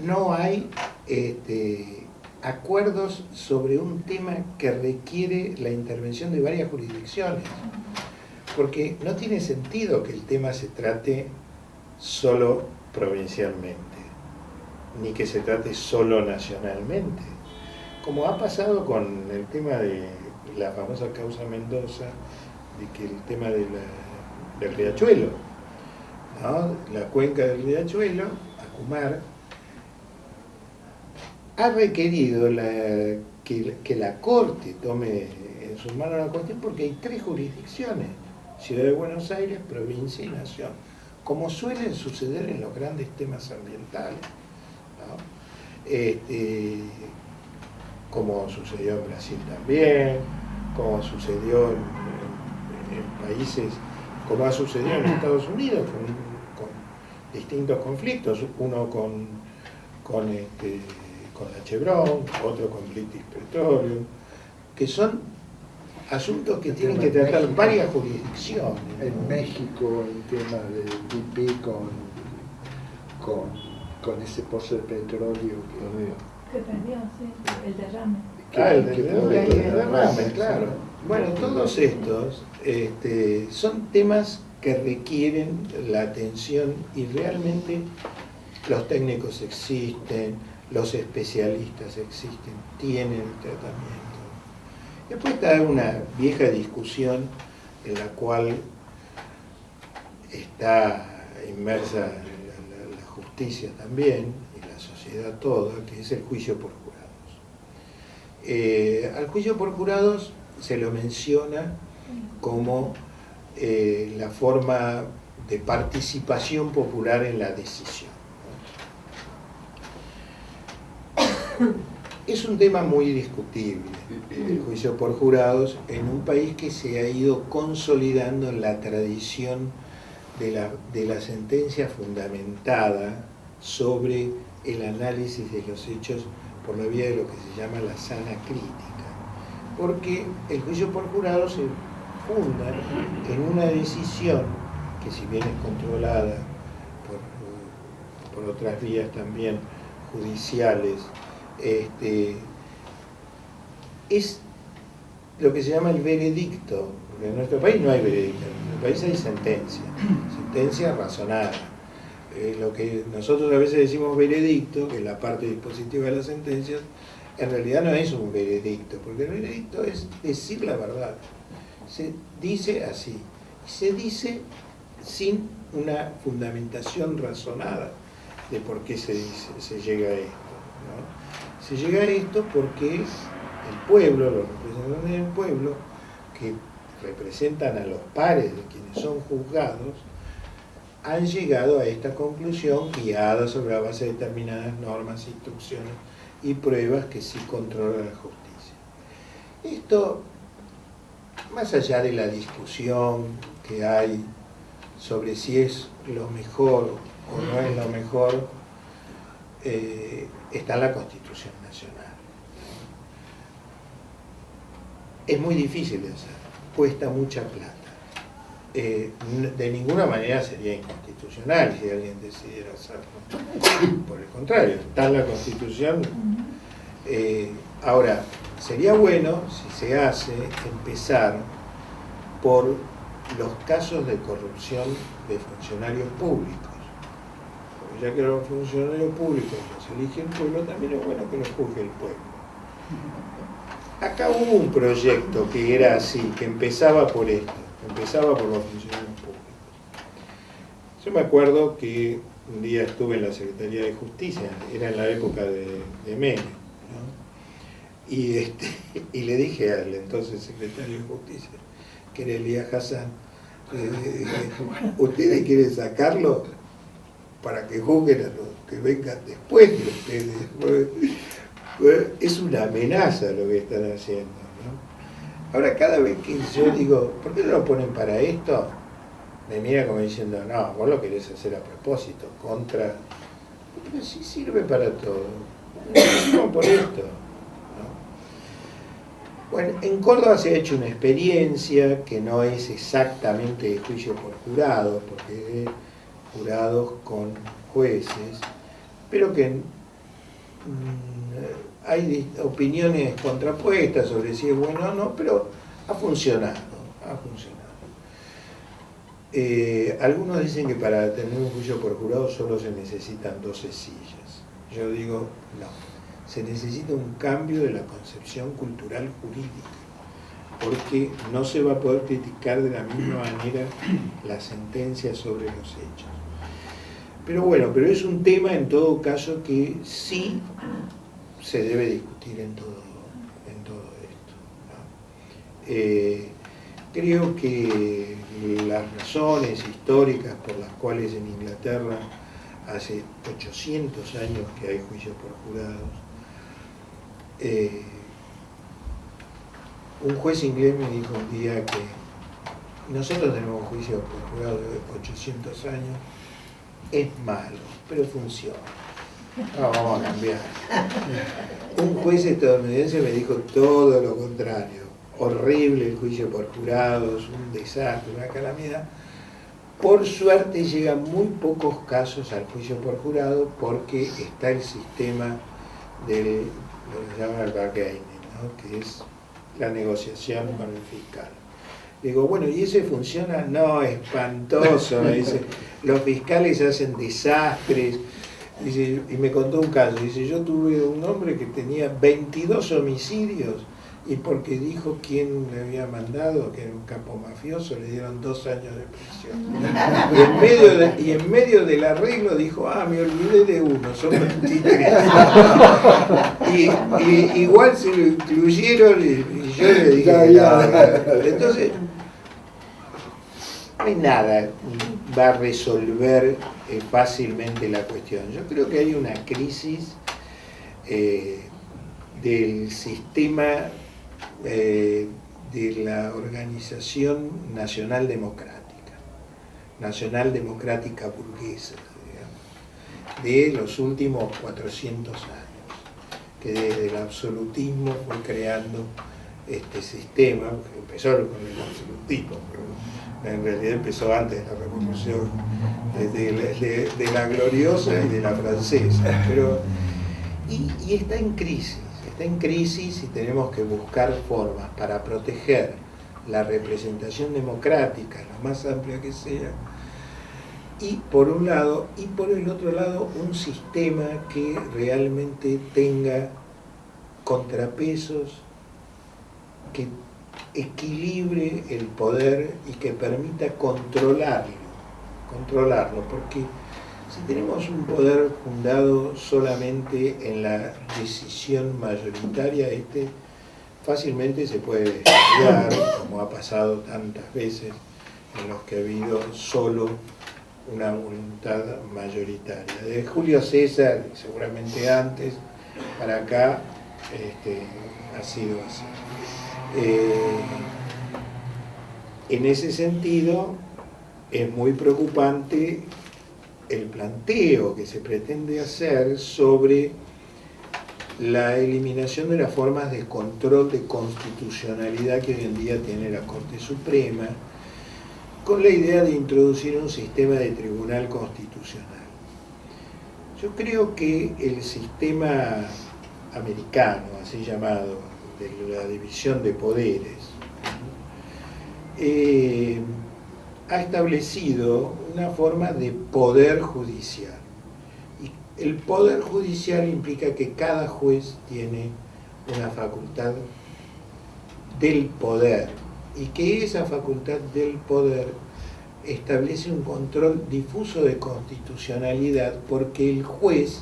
No hay acuerdos sobre un tema que requiere la intervención de varias jurisdicciones, porque no tiene sentido que el tema se trate solo provincialmente, ni que se trate solo nacionalmente, como ha pasado con el tema de la famosa causa Mendoza, de que el tema del riachuelo, ¿no? La cuenca del riachuelo, Acumar, ha requerido que la Corte tome en sus manos la cuestión, porque hay 3 jurisdicciones: Ciudad de Buenos Aires, provincia y nación, como suele suceder en los grandes temas ambientales, ¿no? Como sucedió en Brasil también, como sucedió en países, como ha sucedido en Estados Unidos, con distintos conflictos, uno con la Chevron, otro con British Petroleum, que son asuntos que tienen que tratar varias jurisdicciones, ¿no?
En México, el tema del BP con ese pozo de petróleo
que perdió, sí, el derrame.
El derrame, claro. Bueno, todos estos son temas que requieren la atención, y realmente los técnicos existen, los especialistas existen, tienen el tratamiento. Después está una vieja discusión en la cual está inmersa la justicia también, y la sociedad toda, que es el juicio por jurados. Al juicio por jurados se lo menciona como la forma de participación popular en la decisión. Es un tema muy discutible, el juicio por jurados, en un país que se ha ido consolidando en la tradición de la sentencia fundamentada sobre el análisis de los hechos por la vía de lo que se llama la sana crítica, porque el juicio por jurados se funda en una decisión que, si bien es controlada por otras vías también judiciales, es lo que se llama el veredicto, porque en nuestro país no hay veredicto, en nuestro país hay sentencia razonada. Lo que nosotros a veces decimos veredicto, que es la parte dispositiva de las sentencias, en realidad no es un veredicto, porque el veredicto es decir la verdad. Se dice así, y se dice sin una fundamentación razonada de por qué se llega a esto, ¿no? Se llega a esto porque el pueblo, los representantes del pueblo, que representan a los pares de quienes son juzgados, han llegado a esta conclusión guiada sobre la base de determinadas normas, instrucciones y pruebas que sí controla la justicia. Esto, más allá de la discusión que hay sobre si es lo mejor o no es lo mejor, está en la Constitución Nacional. Es muy difícil de hacer, cuesta mucha plata. de ninguna manera sería inconstitucional si alguien decidiera hacerlo. Por el contrario, está en la Constitución. Ahora, sería bueno, si se hace, empezar por los casos de corrupción de funcionarios públicos. Porque ya que los funcionarios públicos los elige el pueblo, también es bueno que los juzgue el pueblo. Acá hubo un proyecto que era así, que empezaba por esto, empezaba por los funcionarios públicos. Yo me acuerdo que un día estuve en la Secretaría de Justicia, era en la época de Menem, ¿no? Y le dije al entonces secretario de Justicia, que era Elías Hassan, ¿ustedes quieren sacarlo para que juzguen a los que vengan después de ustedes? Es una amenaza lo que están haciendo, ¿no? Ahora, cada vez que yo digo, ¿por qué no lo ponen para esto? Me mira como diciendo, no, vos lo querés hacer a propósito, contra... Pero sí sirve para todo. No por esto. Bueno, en Córdoba se ha hecho una experiencia que no es exactamente de juicio por jurados, porque es de jurados con jueces, pero que hay opiniones contrapuestas sobre si es bueno o no, pero ha funcionado. Algunos dicen que para tener un juicio por jurado solo se necesitan 12 sillas. Yo digo, no. Se necesita un cambio de la concepción cultural jurídica, porque no se va a poder criticar de la misma manera la sentencia sobre los hechos. Pero bueno, pero es un tema en todo caso que sí se debe discutir en todo esto, ¿no? Creo que las razones históricas por las cuales en Inglaterra hace 800 años que hay juicios por jurados, un juez inglés me dijo un día que nosotros tenemos juicios por jurados de 800 años, es malo, pero funciona. No, vamos a cambiar. Un juez estadounidense me dijo todo lo contrario. Horrible el juicio por jurados, un desastre, una calamidad. Por suerte llegan muy pocos casos al juicio por jurado porque está el sistema de lo que se llama el bargaining, ¿no? Que es la negociación con el fiscal. Digo, bueno, ¿y ese funciona? No, espantoso, me dice. Los fiscales hacen desastres. Dice, y me contó un caso, dice, yo tuve un hombre que tenía 22 homicidios y porque dijo quién le había mandado, que era un capo mafioso, le dieron 2 años de prisión. Y en medio del arreglo dijo, me olvidé de uno, son 23. y igual se lo incluyeron y yo le dije, entonces, no hay nada va a resolver fácilmente la cuestión. Yo creo que hay una crisis del sistema de la Organización Nacional Democrática burguesa, digamos, de los últimos 400 años, que desde el absolutismo fue creando este sistema, que empezó con el absolutismo, pero en realidad empezó antes de la Revolución, de la gloriosa y de la francesa, pero y está en crisis y tenemos que buscar formas para proteger la representación democrática, lo más amplia que sea, y por un lado, y por el otro lado, un sistema que realmente tenga contrapesos, que equilibre el poder y que permita controlarlo, porque si tenemos un poder fundado solamente en la decisión mayoritaria, fácilmente se puede desarrollar, como ha pasado tantas veces en los que ha habido solo una voluntad mayoritaria. De Julio César, seguramente antes, para acá, ha sido así. En ese sentido, es muy preocupante el planteo que se pretende hacer sobre la eliminación de las formas de control de constitucionalidad que hoy en día tiene la Corte Suprema con la idea de introducir un sistema de tribunal constitucional. Yo creo que el sistema americano, así llamado, de la división de poderes, ha establecido una forma de poder judicial. Y el poder judicial implica que cada juez tiene una facultad del poder, y que esa facultad del poder establece un control difuso de constitucionalidad, porque el juez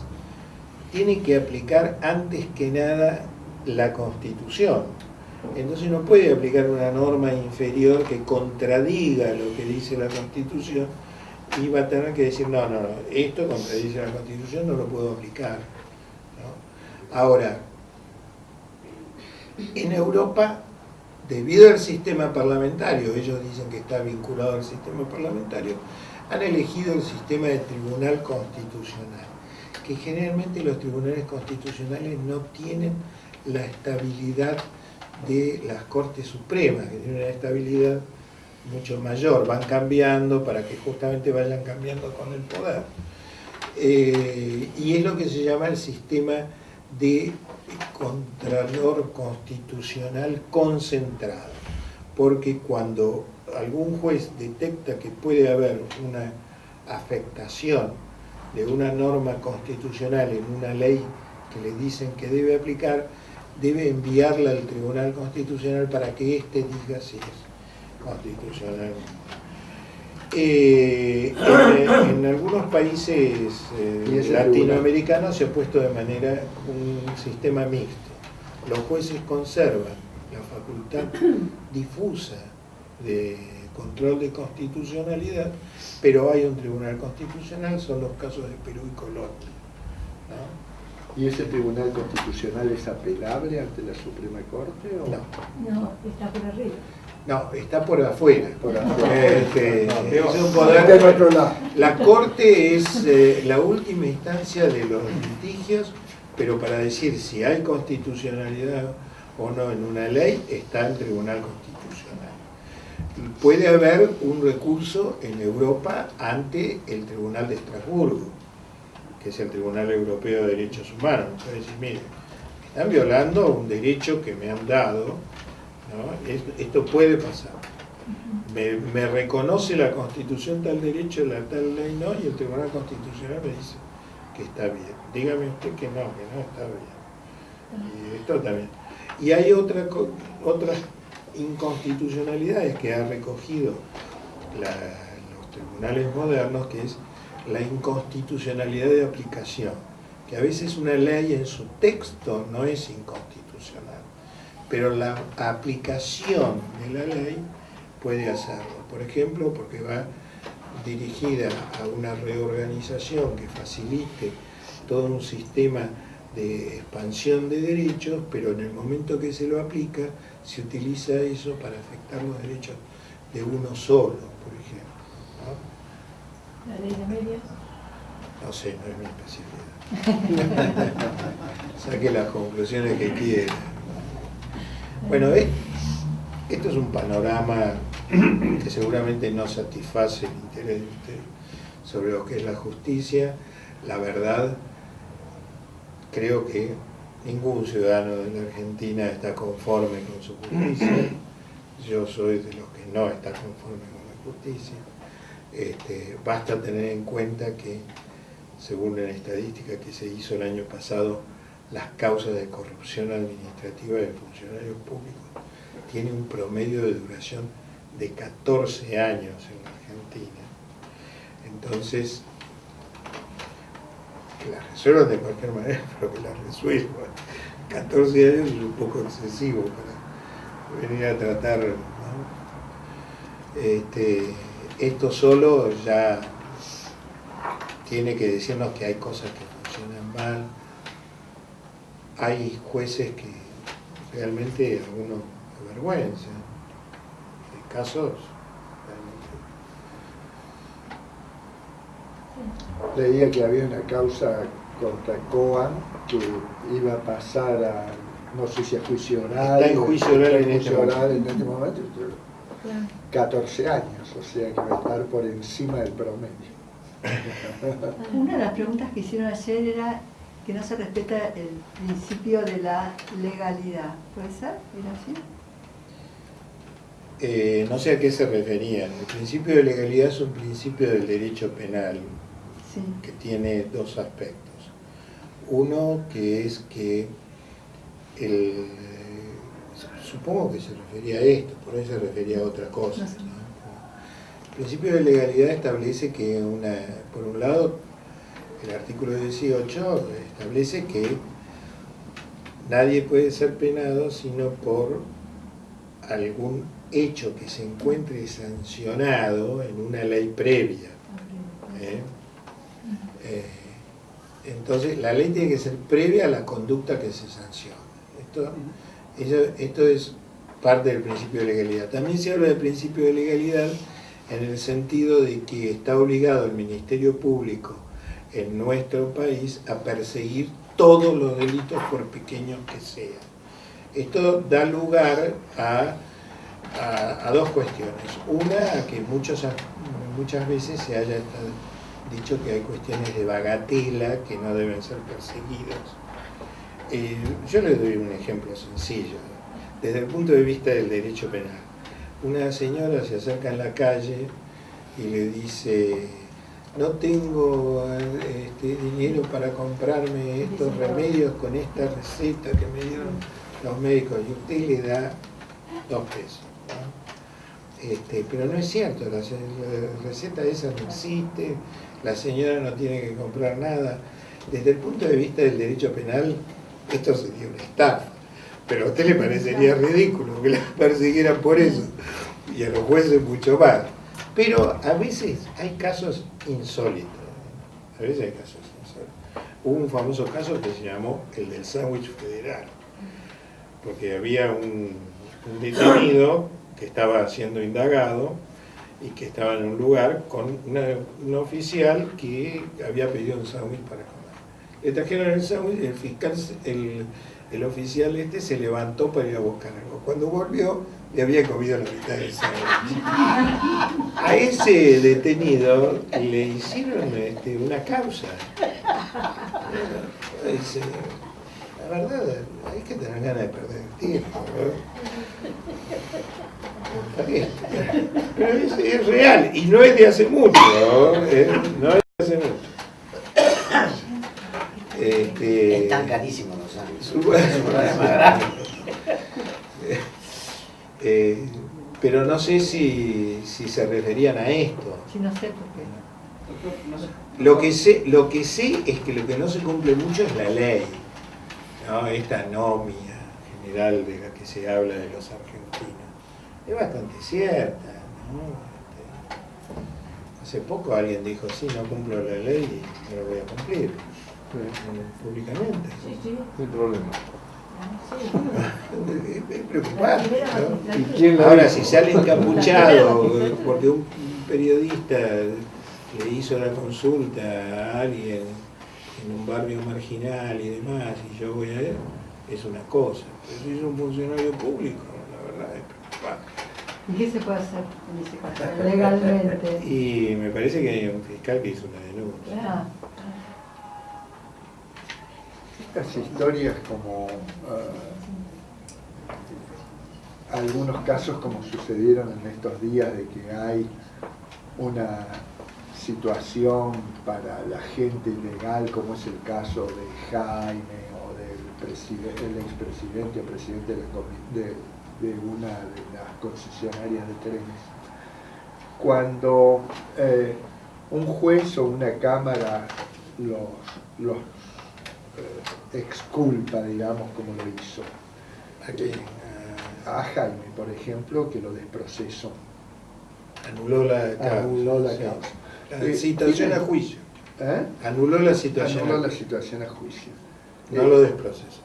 tiene que aplicar antes que nada la Constitución. Entonces no puede aplicar una norma inferior que contradiga lo que dice la Constitución, y va a tener que decir, no, esto contradice la Constitución, no lo puedo aplicar, ¿no? Ahora, en Europa, debido al sistema parlamentario, ellos dicen que está vinculado al sistema parlamentario, han elegido el sistema de tribunal constitucional, que generalmente los tribunales constitucionales no tienen la estabilidad de las Cortes Supremas, que tienen una estabilidad mucho mayor, van cambiando para que justamente vayan cambiando con el poder. Y es lo que se llama el sistema de Contralor Constitucional concentrado, porque cuando algún juez detecta que puede haber una afectación de una norma constitucional en una ley que le dicen que debe aplicar, debe enviarla al Tribunal Constitucional para que éste diga si es constitucional. En algunos países latinoamericanos se ha puesto de manera un sistema mixto. Los jueces conservan la facultad difusa de control de constitucionalidad, pero hay un tribunal constitucional, son los casos de Perú y Colombia, ¿no?
¿Y ese tribunal constitucional es apelable ante la Suprema Corte? ¿O?
No, está por arriba.
No, está por afuera.
Por afuera.
Es un poder. La Corte es la última instancia de los litigios, pero para decir si hay constitucionalidad o no en una ley, está el Tribunal Constitucional. Puede haber un recurso en Europa ante el Tribunal de Estrasburgo, que es el Tribunal Europeo de Derechos Humanos. Puede decir, mire, están violando un derecho que me han dado, ¿no? Esto puede pasar. Me reconoce la Constitución tal derecho, la tal ley no, y el Tribunal Constitucional me dice que está bien. Dígame usted que no está bien. Y esto también. Y hay otras inconstitucionalidades que ha recogido los tribunales modernos, que es la inconstitucionalidad de aplicación, que a veces una ley en su texto no es inconstitucional, pero la aplicación de la ley puede hacerlo. Por ejemplo, porque va dirigida a una reorganización que facilite todo un sistema de expansión de derechos, pero en el momento que se lo aplica, se utiliza eso para afectar los derechos de uno solo, por ejemplo, ¿no?
La ley de medios.
No sé, no es mi especialidad. Saque las conclusiones que quiera. Bueno, esto es un panorama que seguramente no satisface el interés de usted sobre lo que es la justicia. La verdad, creo que ningún ciudadano de la Argentina está conforme con su justicia. Yo soy de los que no está conforme con la justicia. Basta tener en cuenta que, según la estadística que se hizo el año pasado, las causas de corrupción administrativa de funcionarios públicos tienen un promedio de duración de 14 años en la Argentina. Entonces, que las resuelvan de cualquier manera, pero que las resuelvan. 14 años es un poco excesivo para venir a tratar, ¿no? Esto solo ya tiene que decirnos que hay cosas que funcionan mal. Hay jueces que realmente a uno avergüenzan. Hay casos realmente.
Leía que había una causa contra Coan que iba a pasar a, no sé si a juicio oral.
Está en juicio oral en este momento.
Claro. 14 años, o sea que va a estar por encima del promedio.
Una de las preguntas que hicieron ayer era que no se respeta el principio de la legalidad. ¿Puede ser? ¿Era así?
No sé a qué se referían. El principio de legalidad es un principio del derecho penal
Sí.
que tiene dos aspectos. Uno que es que supongo que se refería a esto, por ahí se refería a otra cosa, ¿no? El principio de legalidad establece que por un lado, el artículo 18 establece que nadie puede ser penado sino por algún hecho que se encuentre sancionado en una ley previa. Entonces, la ley tiene que ser previa a la conducta que se sanciona. Esto es parte del principio de legalidad. También se habla del principio de legalidad en el sentido de que está obligado el Ministerio Público en nuestro país a perseguir todos los delitos por pequeños que sean. Esto da lugar a dos cuestiones. Una, a que muchas veces se haya dicho que hay cuestiones de bagatela que no deben ser perseguidas. Yo les doy un ejemplo sencillo. Desde el punto de vista del derecho penal, una señora se acerca en la calle y le dice: no tengo dinero para comprarme estos remedios con esta receta que me dieron los médicos, y usted le da 2 pesos, ¿no? Pero no es cierto, la receta esa no existe, la señora no tiene que comprar nada. Desde el punto de vista del derecho penal, esto sería una estafa, pero a usted le parecería ridículo que la persiguieran por eso, y a los jueces mucho más. Pero a veces hay casos insólitos, Hubo un famoso caso que se llamó el del sándwich federal, porque había un detenido que estaba siendo indagado y que estaba en un lugar con un oficial que había pedido un sándwich para comer. Le trajeron el sándwich, el fiscal, el oficial se levantó para ir a buscar algo. Cuando volvió, le había comido la mitad del sándwich. A ese detenido le hicieron una causa. Dice, la verdad, hay que tener ganas de perder el tiempo, ¿no? Pero es real, y no es de hace mucho, ¿no? No es de hace mucho.
Están carísimos los sándwiches. Es un problema grave.
Pero no sé si se referían a esto.
Sí, no sé por qué.
Lo que sé es que lo que no se cumple mucho es la ley, ¿no? Esta anomia general de la que se habla de los argentinos es bastante cierta, ¿no? Hace poco alguien dijo: sí, no cumplo la ley y no la voy a cumplir, públicamente.
Sí, sí.
No hay problema.
Es preocupante, ¿no?
¿Y quién lo
Ahora,
dijo?
si sale encapuchado porque un periodista le hizo la consulta a alguien en un barrio marginal y demás, y yo voy a ver, es una cosa. Pero si es un funcionario público, la verdad es preocupante.
¿Y qué se puede hacer en ese caso, legalmente?
Y me parece que hay un fiscal que hizo una denuncia.
Ah,
Estas historias como algunos casos como sucedieron en estos días de que hay una situación para la gente ilegal, como es el caso de Jaime o del expresidente o presidente de una de las concesionarias de trenes. Cuando un juez o una cámara los exculpa, digamos, como lo hizo. A Jaime, por ejemplo, que lo desprocesó.
Anuló la causa.
causa.
La citación a juicio.
¿Eh?
Anuló la situación.
Anuló la situación a juicio.
No lo desprocesó.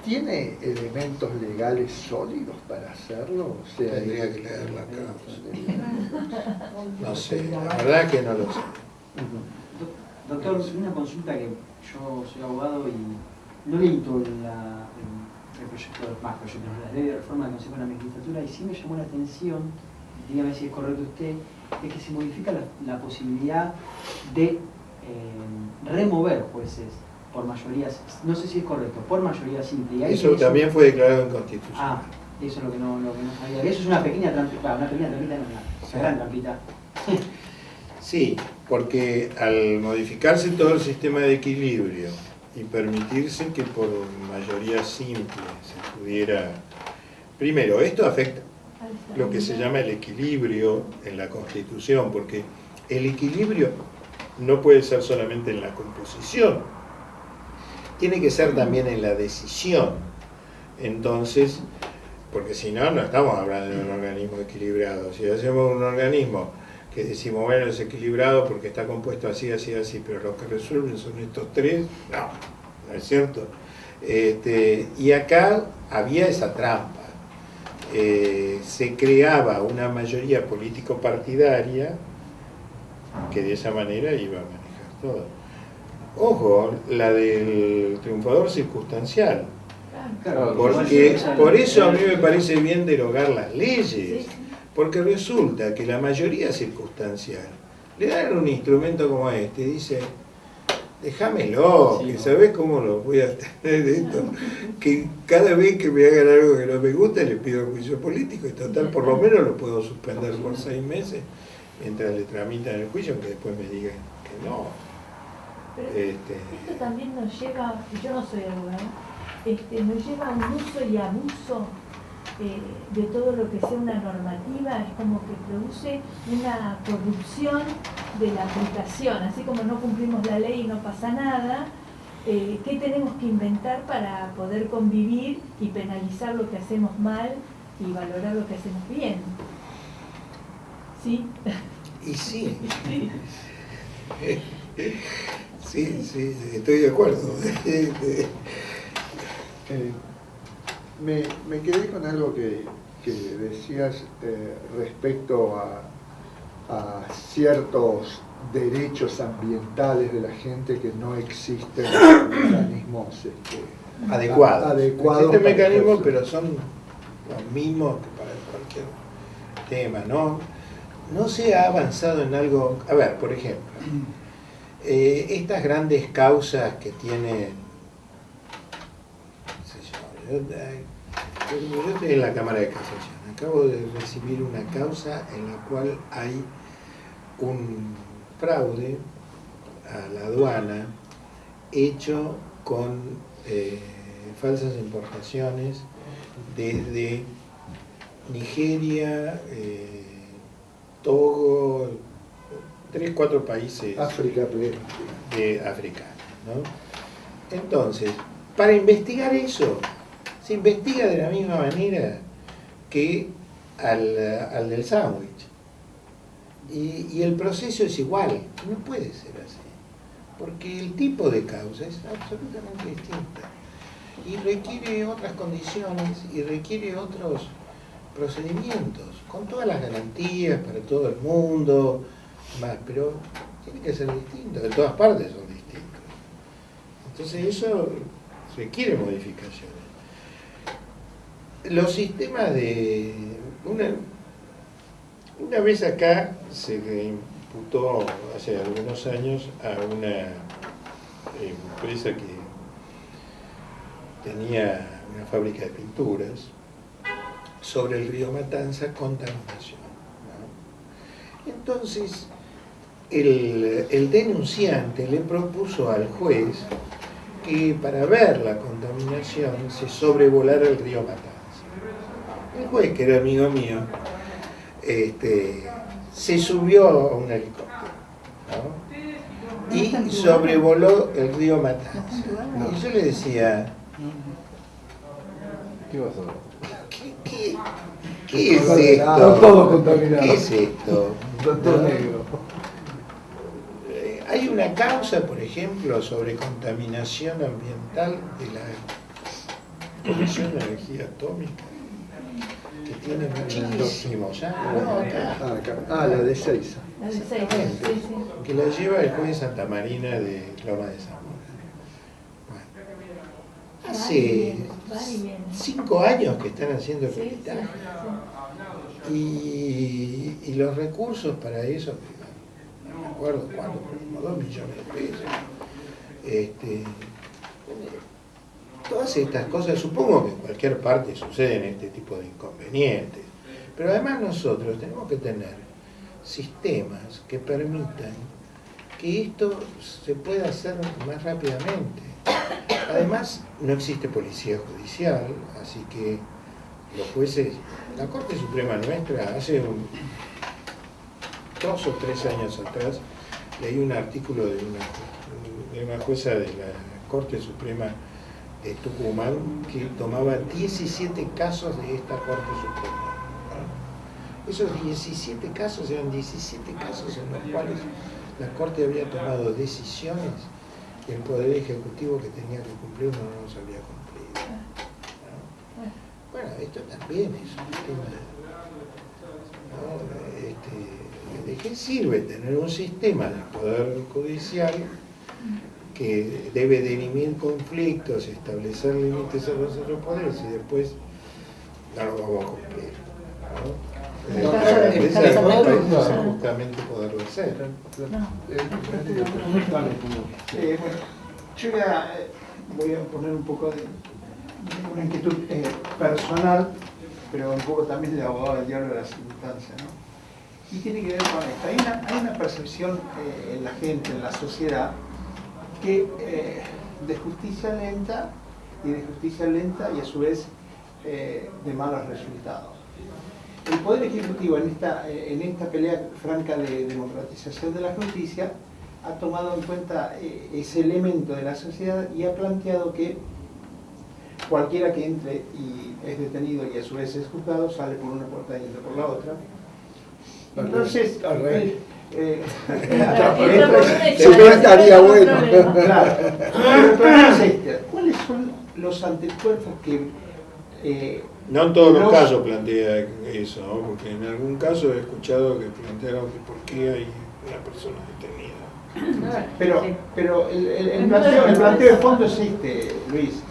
¿Tiene elementos legales sólidos para hacerlo? O sea,
Tendría que leer la causa. No sé, la verdad que no lo sé.
Doctor, una consulta que yo soy abogado y no leí todo el proyecto, la ley de reforma del Consejo de la Magistratura, y sí me llamó la atención dígame si es correcto usted, es que se modifica la posibilidad de remover jueces por mayoría, no sé si es correcto, por mayoría simple. Y ahí
Eso también fue declarado inconstitucional.
Ah, eso es lo que no sabía. Eso es una pequeña trampita, una gran trampita.
Sí, porque al modificarse todo el sistema de equilibrio y permitirse que por mayoría simple se pudiera... Primero, esto afecta lo que se llama el equilibrio en la Constitución, porque el equilibrio no puede ser solamente en la composición, tiene que ser también en la decisión. Entonces, porque si no, no estamos hablando de un organismo equilibrado. Si hacemos un organismo que decimos, bueno, es equilibrado porque está compuesto así, así, así, pero los que resuelven son estos tres, no es cierto. Y acá había esa trampa. Se creaba una mayoría político-partidaria que de esa manera iba a manejar todo. Ojo, la del triunfador circunstancial.
Claro,
Porque por eso a mí me parece bien derogar las leyes, porque resulta que la mayoría circunstancial le dan un instrumento como este, dice, déjamelo, que sabés cómo lo voy a tener esto, que cada vez que me hagan algo que no me gusta le pido juicio político y total, por lo menos lo puedo suspender por 6 meses mientras le tramitan el juicio, aunque después me digan que no.
Pero esto también nos lleva, yo no soy abogado, nos lleva a un uso y abuso de todo lo que sea una normativa, es como que produce una corrupción de la aplicación, así como no cumplimos la ley y no pasa nada, ¿qué tenemos que inventar para poder convivir y penalizar lo que hacemos mal y valorar lo que hacemos bien? ¿Sí?
Y sí. Sí, estoy de acuerdo.
Me quedé con algo que decías respecto a ciertos derechos ambientales de la gente que no existen mecanismos
Adecuados. Existen
para
mecanismos,
eso.
pero son los mismos que para cualquier tema, ¿no? No se ha avanzado en algo... A ver, por ejemplo, estas grandes causas que tienen... Yo estoy en la Cámara de Casación. Acabo de recibir una causa en la cual hay un fraude a la aduana hecho con falsas importaciones desde Nigeria, Togo, 3, 4 países
África,
africanos, ¿no? Entonces, para investigar eso, se investiga de la misma manera que al del sándwich. Y el proceso es igual, no puede ser así, porque el tipo de causa es absolutamente distinta y requiere otras condiciones y requiere otros procedimientos, con todas las garantías para todo el mundo, pero tiene que ser distinto, de todas partes son distintos. Entonces eso requiere modificaciones. Los sistemas de... Una vez acá se le imputó hace algunos años a una empresa que tenía una fábrica de pinturas sobre el río Matanza, contaminación, ¿no? Entonces, el denunciante le propuso al juez que para ver la contaminación se sobrevolara el río Matanza. El juez, que era amigo mío, se subió a un helicóptero, ¿no? Y sobrevoló el río Matanza. Y yo le decía,
¿Qué vas a ver?
¿qué es esto?
Todo contaminado.
¿Qué es esto?
Todo negro.
Hay una causa, por ejemplo, sobre contaminación ambiental de la Comisión de Energía Atómica, que tiene muchísimos años.
La de Seiza.
La de seis,
Exactamente.
sí, sí.
Que la lleva el juez de Santa Marina de Loma de Zamora. Bueno, hace
van y vienen.
5 años que están haciendo el
Sí,
peritaje.
sí.
Y los recursos para eso, no me acuerdo cuánto, como 2 millones de pesos. Todas estas cosas, supongo que en cualquier parte suceden este tipo de inconvenientes, pero además nosotros tenemos que tener sistemas que permitan que esto se pueda hacer más rápidamente. Además, no existe policía judicial, así que los jueces, la Corte Suprema nuestra, hace 2 o 3 años atrás, leí un artículo de una jueza de la Corte Suprema de Tucumán que tomaba 17 casos de esta Corte Suprema. Esos 17 casos eran 17 casos en los cuales la Corte había tomado decisiones que el Poder Ejecutivo que tenía que cumplir no los había cumplido. ¿No? Bueno, esto también es un tema. ¿No? ¿De qué sirve tener un sistema del Poder Judicial que debe dirimir conflictos, establecer límites a los otros poderes y después no lo vamos a cumplir? ¿No? Justamente poderlo hacer.
Yo voy a poner un poco de una inquietud personal, pero un poco también de abogado del diablo de las circunstancias, ¿no? Y tiene que ver con esto. Hay una percepción en la gente, en la sociedad, que de justicia lenta y a su vez de malos resultados. El Poder Ejecutivo en esta pelea franca de democratización de la justicia ha tomado en cuenta ese elemento de la sociedad y ha planteado que cualquiera que entre y es detenido y a su vez es juzgado sale por una puerta y entra por la otra. Entonces,
estaría bueno.
Claro. Entonces, ¿cuáles son los antecuerpos que
no en todos los casos plantea eso, ¿no? Porque en algún caso he escuchado que plantearon que por qué hay una persona detenida.
Pero el planteo de fondo es Luis.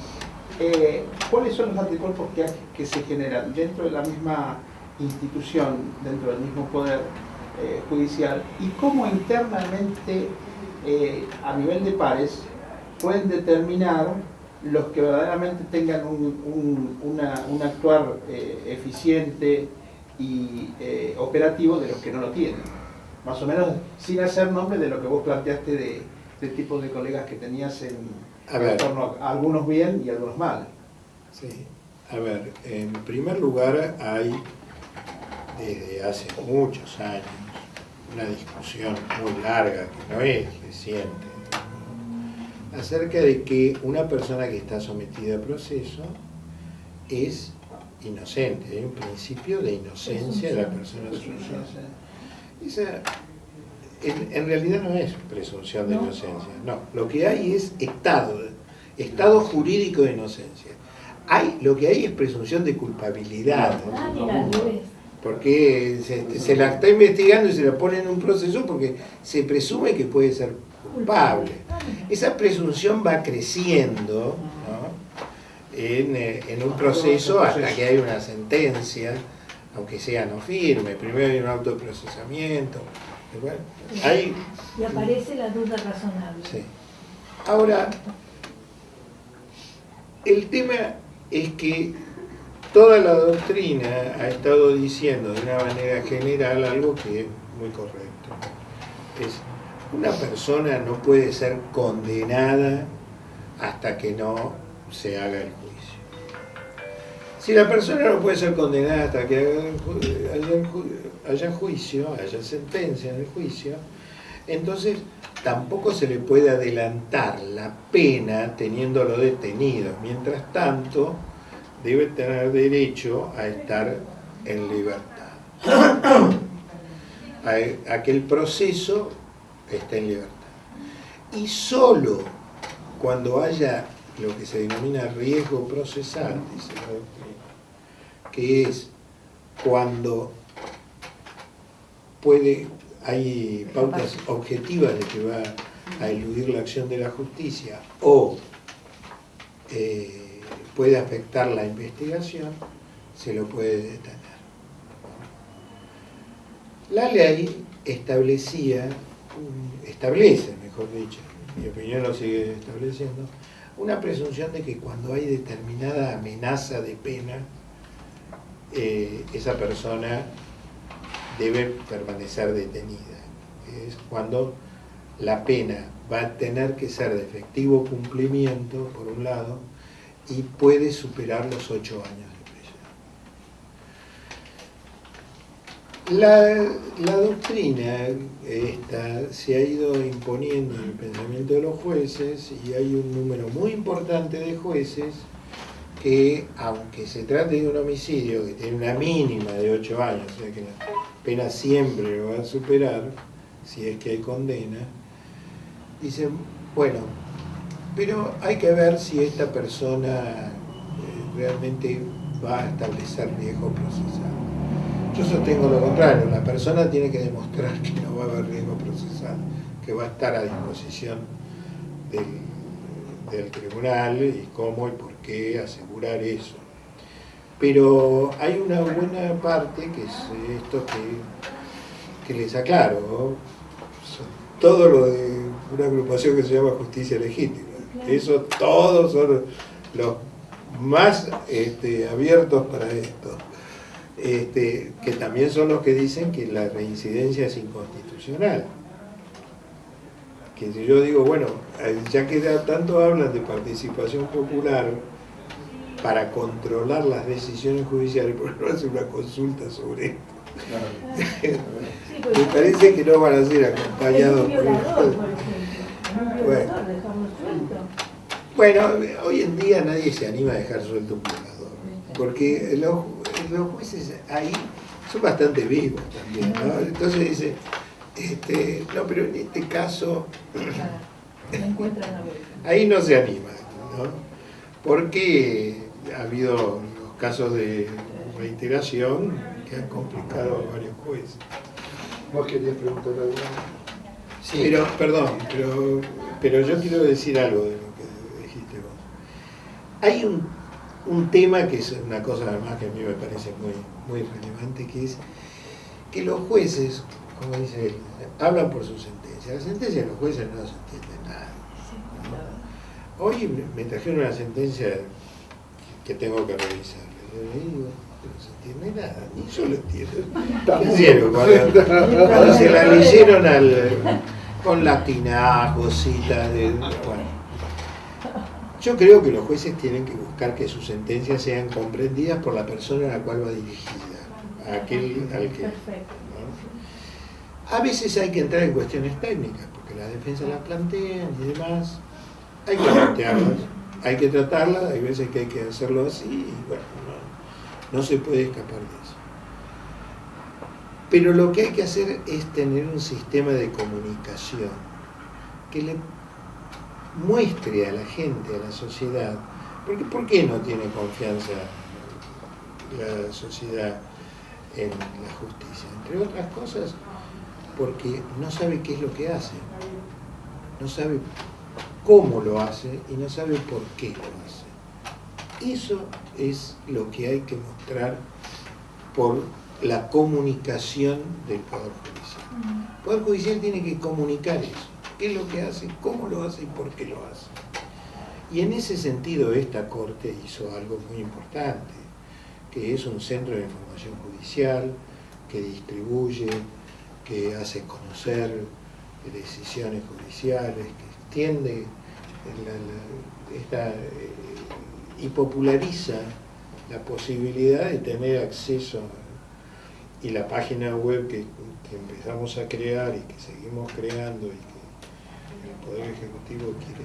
¿Cuáles son los anticuerpos que se generan dentro de la misma institución, dentro del mismo poder judicial? Y cómo internamente, a nivel de pares, pueden determinar los que verdaderamente tengan un actuar eficiente y operativo de los que no lo tienen. Más o menos sin hacer nombre de lo que vos planteaste de tipos de colegas que tenías en torno a algunos bien y algunos mal.
Sí. A ver, en primer lugar hay desde hace muchos años una discusión muy larga que no es reciente acerca de que una persona que está sometida a proceso es inocente, hay un principio de inocencia de la persona sometida. Esa, en realidad no es presunción de inocencia, no, lo que hay es estado jurídico de inocencia. Lo que hay es presunción de culpabilidad, porque se la está investigando y se la pone en un proceso porque se presume que puede ser culpable. Esa presunción va creciendo, ¿no? en un proceso hasta que hay una sentencia, aunque sea no firme. Primero hay un autoprocesamiento. Bueno,
y aparece la duda razonable.
Sí. Ahora, el tema es que toda la doctrina ha estado diciendo de una manera general algo que es muy correcto. Una persona no puede ser condenada hasta que no se haga el juicio. Si la persona no puede ser condenada hasta que haya juicio, haya sentencia en el juicio, entonces tampoco se le puede adelantar la pena teniéndolo detenido. Mientras tanto, debe tener derecho a estar en libertad. A que el proceso está en libertad. Y solo cuando haya lo que se denomina riesgo procesal, dice la doctrina, que es cuando hay pautas objetivas de que va a eludir la acción de la justicia o puede afectar la investigación, se lo puede detener. La ley establece, mejor dicho, mi opinión lo sigue estableciendo, una presunción de que cuando hay determinada amenaza de pena, esa persona debe permanecer detenida. Es cuando la pena va a tener que ser de efectivo cumplimiento, por un lado, y puede superar los 8 años de prisión. La doctrina esta se ha ido imponiendo en el pensamiento de los jueces, y hay un número muy importante de jueces que, aunque se trate de un homicidio que tiene una mínima de 8 años, o sea que la pena siempre lo va a superar, si es que hay condena, dicen, bueno, pero hay que ver si esta persona realmente va a establecer riesgo procesal. Yo sostengo lo contrario, la persona tiene que demostrar que no va a haber riesgo procesal, que va a estar a disposición del tribunal, y cómo y por qué asegurar eso. Pero hay una buena parte que es esto que les aclaro, ¿no? Todo lo de una agrupación que se llama Justicia Legítima. Eso todos son los más abiertos para esto. Que también son los que dicen que la reincidencia es inconstitucional. Que si yo digo, bueno, ya que tanto hablan de participación popular para controlar las decisiones judiciales, ¿por qué no hacen una consulta sobre esto? Me parece que no van a ser acompañados por eso. Bueno, hoy en día nadie se anima a dejar suelto un violador, porque los jueces ahí son bastante vivos también, ¿no? Entonces dice, no, pero en este caso ahí no se anima, ¿no? Porque ha habido los casos de reiteración que han complicado a varios jueces.
¿Vos querías preguntar algo?
Sí. Pero, perdón, pero yo quiero decir algo de lo que dijiste vos. Hay un tema que es una cosa además que a mí me parece muy relevante, que es que los jueces, como dice él, hablan por su sentencia. La sentencia de los jueces no se entiende nada, ¿no? Hoy me trajeron una sentencia que tengo que revisar. Le digo, no se entiende nada, ni yo lo entiendo. ¿Qué hicieron? Cuando se la leyeron con latinajos, citas de... Bueno, yo creo que los jueces tienen que buscar que sus sentencias sean comprendidas por la persona a la cual va dirigida, a aquel al que... ¿no? A veces hay que entrar en cuestiones técnicas, porque las defensas las plantean y demás. Hay que plantearlas, hay que tratarlas, hay veces que hay que hacerlo así, y bueno, no se puede escapar de eso. Pero lo que hay que hacer es tener un sistema de comunicación que le muestre a la gente, a la sociedad, porque ¿por qué no tiene confianza la sociedad en la justicia? Entre otras cosas, porque no sabe qué es lo que hace, no sabe cómo lo hace y no sabe por qué lo hace. Eso es lo que hay que mostrar por la comunicación del Poder Judicial. El Poder Judicial tiene que comunicar eso. ¿Qué es lo que hace? ¿Cómo lo hace? ¿Y por qué lo hace? Y en ese sentido esta Corte hizo algo muy importante, que es un centro de información judicial, que distribuye, que hace conocer decisiones judiciales, que extiende y populariza la posibilidad de tener acceso y la página web que empezamos a crear y que seguimos creando y que el Poder Ejecutivo quiere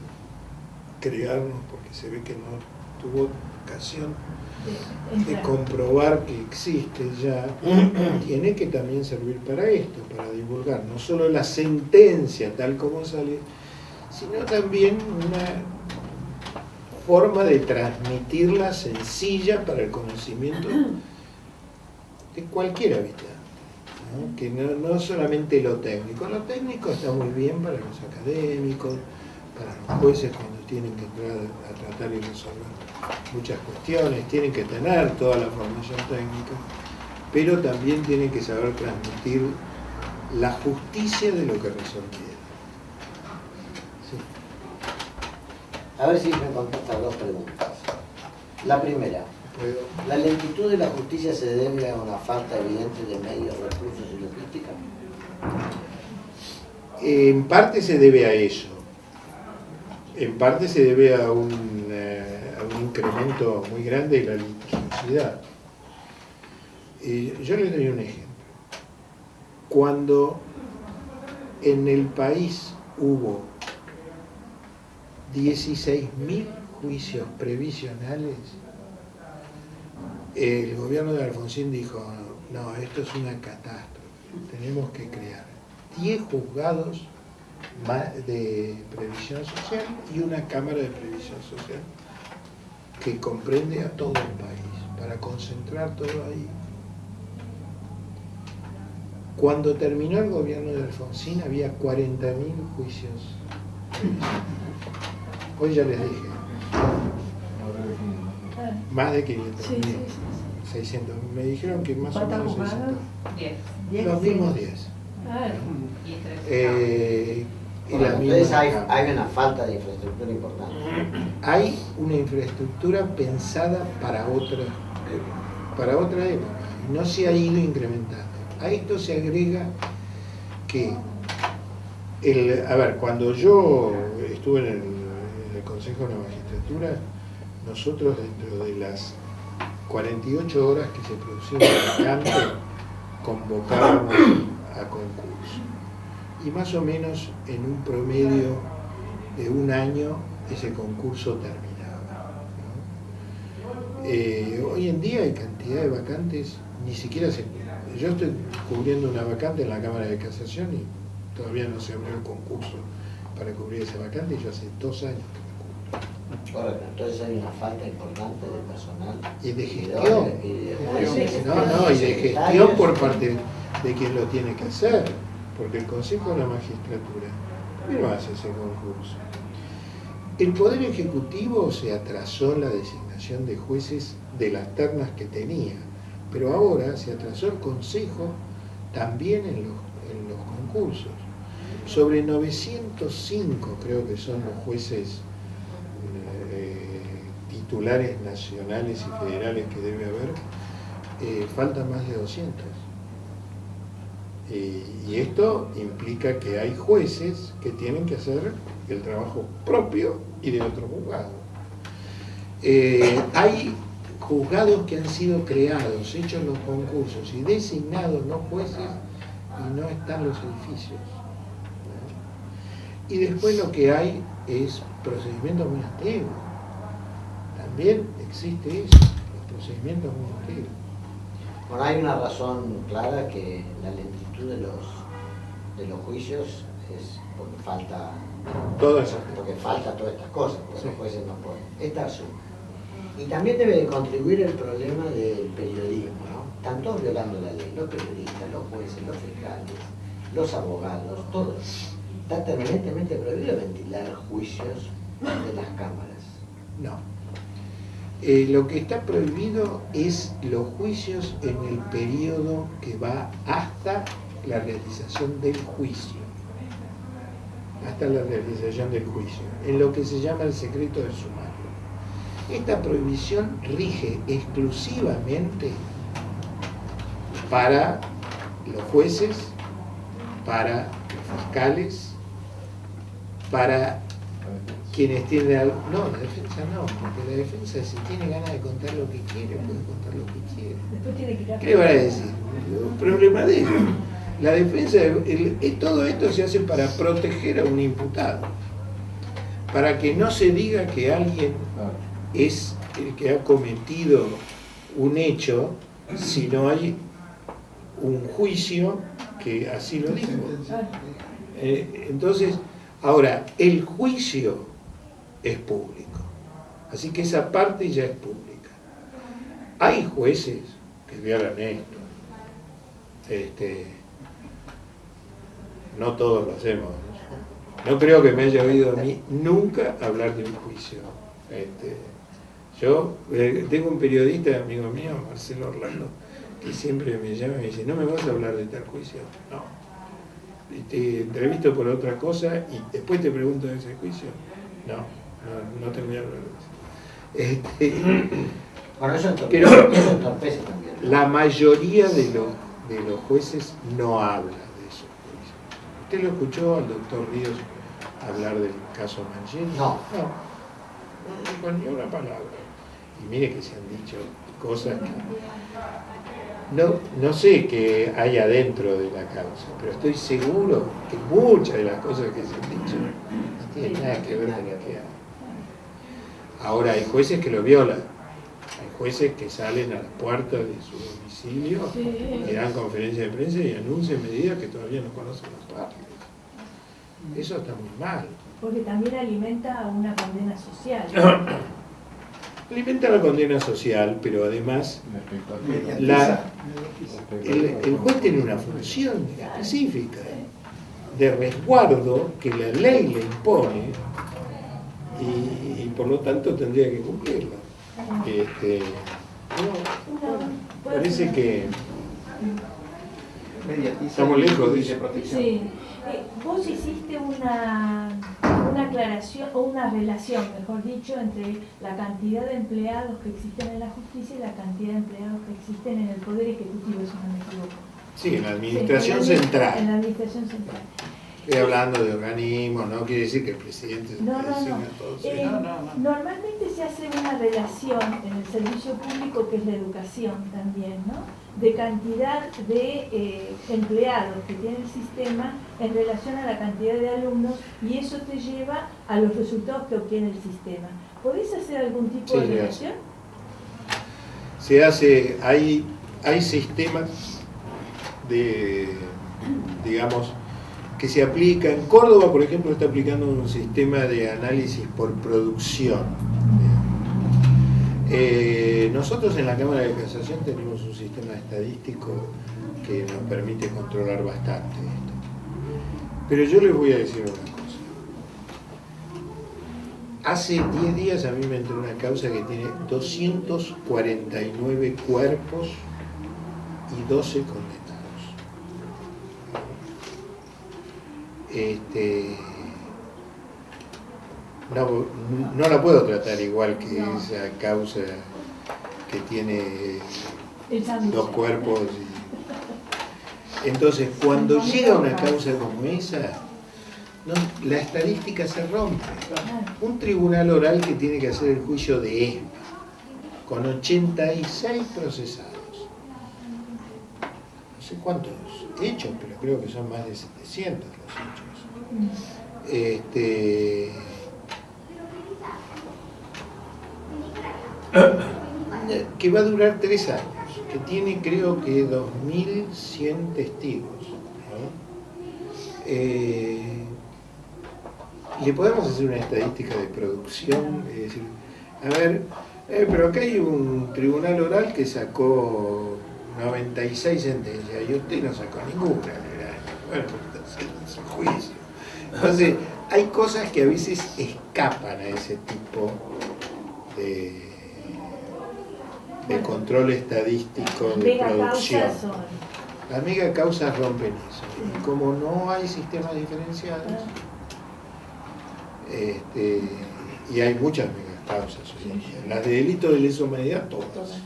crearnos porque se ve que no tuvo ocasión de comprobar que existe ya, tiene que también servir para esto, para divulgar no solo la sentencia tal como sale, sino también una forma de transmitirla sencilla para el conocimiento de cualquier habitante, ¿no? Que no solamente lo técnico está muy bien para los académicos, para los jueces cuando tienen que entrar a tratar y resolver muchas cuestiones, tienen que tener toda la formación técnica, pero también tienen que saber transmitir la justicia de lo que resolvieron. Sí.
A ver si me contestas dos preguntas. La primera, ¿la lentitud de la justicia se debe a una falta evidente de medios, recursos y logística?
En parte se debe a eso. En parte se debe a un incremento muy grande de la litigiosidad. Yo les doy un ejemplo. Cuando en el país hubo 16.000 juicios previsionales, el gobierno de Alfonsín dijo, no, esto es una catástrofe, tenemos que crear 10 juzgados de previsión social y una cámara de previsión social que comprende a todo el país, para concentrar todo ahí. Cuando terminó el gobierno de Alfonsín había 40.000 juicios. Hoy ya les dije, más de 500.000, 600.000. Me dijeron que más o menos 600.000.
10.
Los mismos 10.
Entonces hay una falta de infraestructura importante.
Hay una infraestructura pensada para otra época y no se ha ido incrementando. A esto se agrega que, cuando yo estuve en el Consejo de la Magistratura, nosotros dentro de las 48 horas que se producía una vacante, convocábamos a concurso. Y más o menos en un promedio de un año ese concurso terminaba, ¿no? Hoy en día hay cantidad de vacantes, ni siquiera se... Yo estoy cubriendo una vacante en la Cámara de Casación y todavía no se abrió el concurso para cubrir esa vacante y yo hace 2 años que la cubro.
Correcto, entonces hay una falta importante de personal.
Y de gestión. Y de gestión por parte de quien lo tiene que hacer, porque el Consejo de la Magistratura no hace ese concurso. El Poder Ejecutivo se atrasó en la designación de jueces de las ternas que tenía, pero ahora se atrasó el Consejo también en los concursos. Sobre 905 creo que son los jueces titulares nacionales y federales que debe haber, faltan más de 200. Y esto implica que hay jueces que tienen que hacer el trabajo propio y de otro juzgado. Hay juzgados que han sido creados, hechos los concursos y designados los jueces y no están los edificios, ¿no? Y después lo que hay es procedimientos muy antiguos. También existe eso, los procedimientos muy antiguos.
Bueno, hay una razón clara que la lentitud de los juicios es porque falta todas estas cosas, porque
sí.
Los jueces no pueden. Esta asume. Y también debe de contribuir el problema del periodismo, ¿no? Están todos violando la ley, los periodistas, los jueces, los fiscales, los abogados, todos. Está terminantemente prohibido ventilar juicios de las cámaras.
No. Lo que está prohibido es los juicios en el periodo que va hasta la realización del juicio. Hasta la realización del juicio, en lo que se llama el secreto del sumario. Esta prohibición rige exclusivamente para los jueces, para los fiscales, para quienes tienen algo. No, la defensa no, porque la defensa, si tiene ganas de contar lo que quiere, puede contar lo que quiere.
Después tiene que ir a...
¿Qué le van a decir? Un problema de ellos. La defensa, todo esto se hace para proteger a un imputado, para que no se diga que alguien es el que ha cometido un hecho si no hay un juicio que así lo dijo. Entonces, ahora, el juicio es público, así que esa parte ya es pública. Hay jueces que violan esto, no todos lo hacemos, No creo que me haya oído a mí nunca hablar de un juicio. Yo tengo un periodista, amigo mío, Marcelo Orlando, que siempre me llama y me dice, ¿no me vas a hablar de tal juicio? No. Y te entrevisto por otra cosa y después te pregunto de ese juicio. No te voy a hablar de eso.
Bueno, eso
Pero
entorpece también.
la mayoría de los jueces no habla de esos juicios. ¿Usted lo escuchó al doctor Ríos hablar del caso Mancini?
No.
No dijo ni una palabra. Y mire que se han dicho cosas que... No sé qué hay adentro de la causa, pero estoy seguro que muchas de las cosas que se han dicho no tienen nada que ver con lo que hay. Ahora hay jueces que lo violan, hay jueces que salen a las puertas de su domicilio y dan conferencias de prensa y anuncian medidas que todavía no conocen las partes. Eso está muy mal.
Porque también alimenta una condena social.
Alimenta la condena social, pero además el juez tiene una función específica de resguardo que la ley le impone y por lo tanto tendría que cumplirla. Parece que estamos lejos de eso.
Sí. Vos hiciste una aclaración o una relación, mejor dicho, entre la cantidad de empleados que existen en la justicia y la cantidad de empleados que existen en el Poder Ejecutivo, si no me equivoco.
Sí, en la administración central.
En la administración central.
Estoy hablando de organismos, no quiere decir que el presidente designa a todos.
Normalmente se hace una relación en el servicio público, que es la educación también, ¿no? De cantidad de empleados que tiene el sistema en relación a la cantidad de alumnos, y eso te lleva a los resultados que obtiene el sistema. ¿Podés hacer algún tipo de relación?
Se hace, hay sistemas digamos, que se aplica. En Córdoba, por ejemplo, está aplicando un sistema de análisis por producción. Nosotros en la Cámara de Casación tenemos un sistema estadístico que nos permite controlar bastante esto. Pero yo les voy a decir una cosa. Hace 10 días a mí me entró una causa que tiene 249 cuerpos y 12 condenados. No la puedo tratar igual que esa causa que tiene 2 cuerpos. Entonces, cuando llega una causa como esa, la estadística se rompe. Un tribunal oral que tiene que hacer el juicio de ESMA, con 86 procesados. No sé cuántos hechos, pero creo que son más de 700 los hechos. Que va a durar 3 años, que tiene creo que 2.100 testigos, ¿no? Le podemos hacer una estadística de producción, es decir, a ver, pero acá hay un tribunal oral que sacó 96 sentencias y usted no sacó ninguna. Bueno, es un juicio. Entonces, hay cosas que a veces escapan a ese tipo de control estadístico de producción. Las megacausas rompen eso. Y como no hay sistemas diferenciados, y hay muchas megacausas hoy en día. Las de delito de lesa humanidad, todas.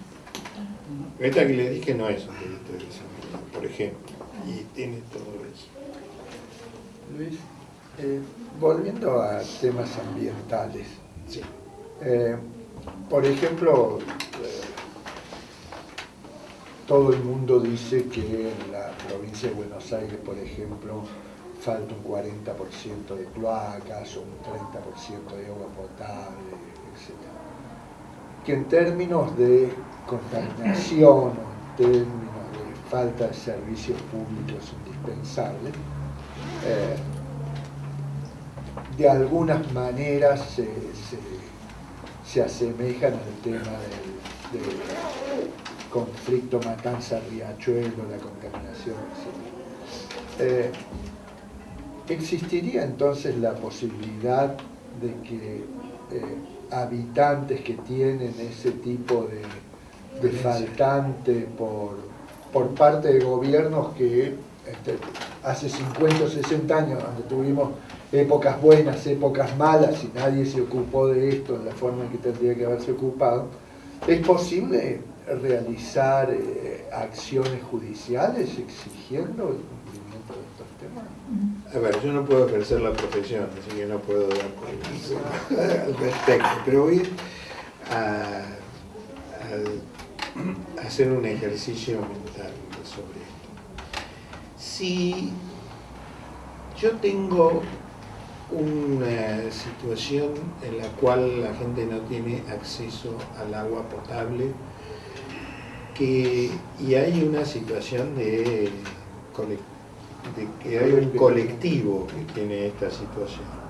Esta que le dije no es un delito de lesa humanidad, por ejemplo, y tiene todo eso.
Luis, volviendo a temas ambientales.
Sí.
Por ejemplo, todo el mundo dice que en la provincia de Buenos Aires, por ejemplo, falta un 40% de cloacas o un 30% de agua potable, etc. Que en términos de contaminación o en términos de falta de servicios públicos indispensables, de algunas maneras se asemejan al tema del conflicto Matanza-Riachuelo, la contaminación, etc. ¿existiría entonces la posibilidad de que habitantes que tienen ese tipo de faltante por parte de gobiernos que hace 50 o 60 años, donde tuvimos épocas buenas, épocas malas, y nadie se ocupó de esto en la forma en que tendría que haberse ocupado, ¿es posible realizar acciones judiciales exigiendo el cumplimiento de estos temas?
A ver, yo no puedo ejercer la profesión, así que no puedo dar cuenta al respecto, pero voy a hacer un ejercicio mental sobre esto. Si yo tengo una situación en la cual la gente no tiene acceso al agua potable y hay una situación de que hay un colectivo que tiene esta situación, ¿no?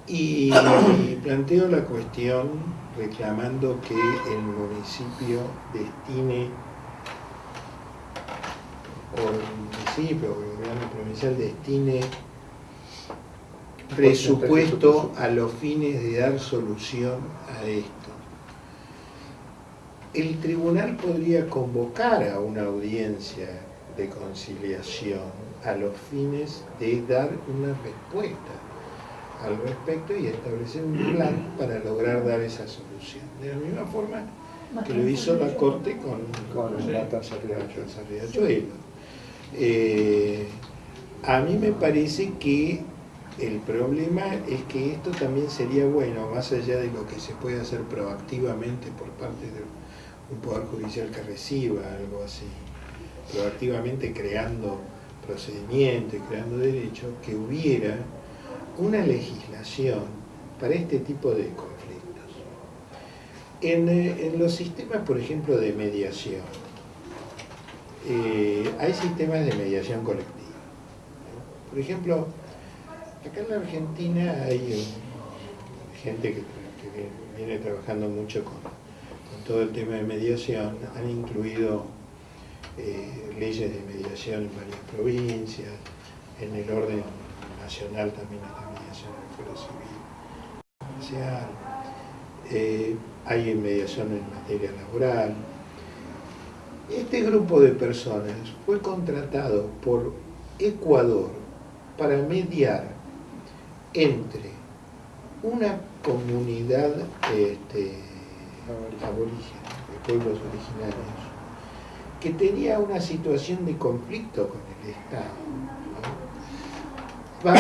Y planteo la cuestión reclamando que el municipio destine, o el municipio o el gobierno provincial destine presupuesto a los fines de dar solución a esto. El tribunal podría convocar a una audiencia de conciliación a los fines de dar una respuesta al respecto y establecer un plan para lograr dar esa solución. De la misma forma que lo hizo la Corte con la tasa de Riachuelo. A mí me parece que el problema es que esto también sería bueno, más allá de lo que se puede hacer proactivamente por parte de un poder judicial que reciba algo así, proactivamente creando procedimientos, creando derechos, que hubiera una legislación para este tipo de conflictos. En los sistemas, por ejemplo, de mediación, hay sistemas de mediación colectiva. Por ejemplo, acá en la Argentina hay gente que viene trabajando mucho con todo el tema de mediación, han incluido leyes de mediación en varias provincias, en el orden nacional también está mediación en el fuero civil, hay mediación en materia laboral. Este grupo de personas fue contratado por Ecuador para mediar entre una comunidad aborígena, de pueblos originarios, que tenía una situación de conflicto con el Estado, ¿no?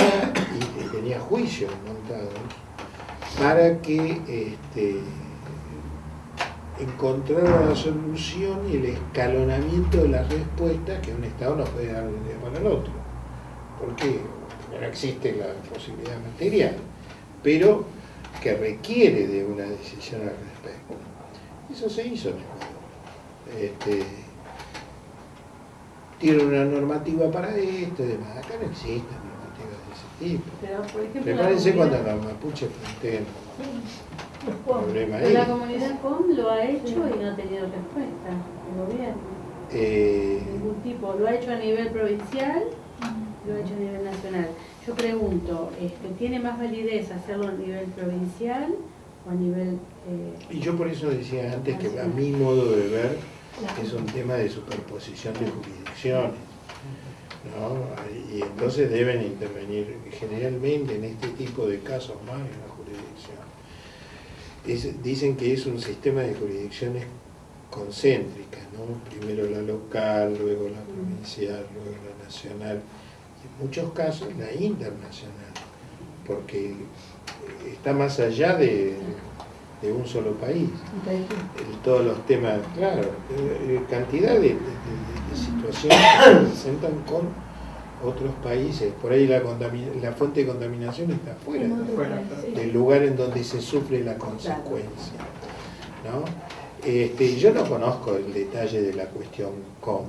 Y tenía juicios montados para que encontrara la solución y el escalonamiento de las respuestas que un Estado no puede dar de un día para el otro. Porque no existe la posibilidad material, pero que requiere de una decisión al respecto. Eso se hizo en Ecuador. Tiene una normativa para esto y demás. Acá no existen normativas de ese tipo.
Pero, por ejemplo,
Prepárense cuando los mapuches planteen un problema ahí.
La comunidad COM lo ha hecho y no ha tenido respuesta el gobierno. Ningún tipo. Lo ha hecho a nivel provincial, lo ha hecho a nivel nacional. Yo pregunto, ¿tiene más validez hacerlo a nivel provincial o a nivel
y yo por eso decía antes que a mi modo de ver es un tema de superposición de jurisdicciones, ¿no? Y entonces deben intervenir generalmente en este tipo de casos más en la jurisdicción. Dicen que es un sistema de jurisdicciones concéntricas, ¿no? Primero la local, luego la provincial, luego la nacional, y en muchos casos la internacional, porque está más allá de un solo país. Todos los temas, claro, cantidad de situaciones que se presentan con otros países. Por ahí la fuente de contaminación está fuera del lugar en donde se sufre la consecuencia, ¿no? Yo no conozco el detalle de la cuestión COM,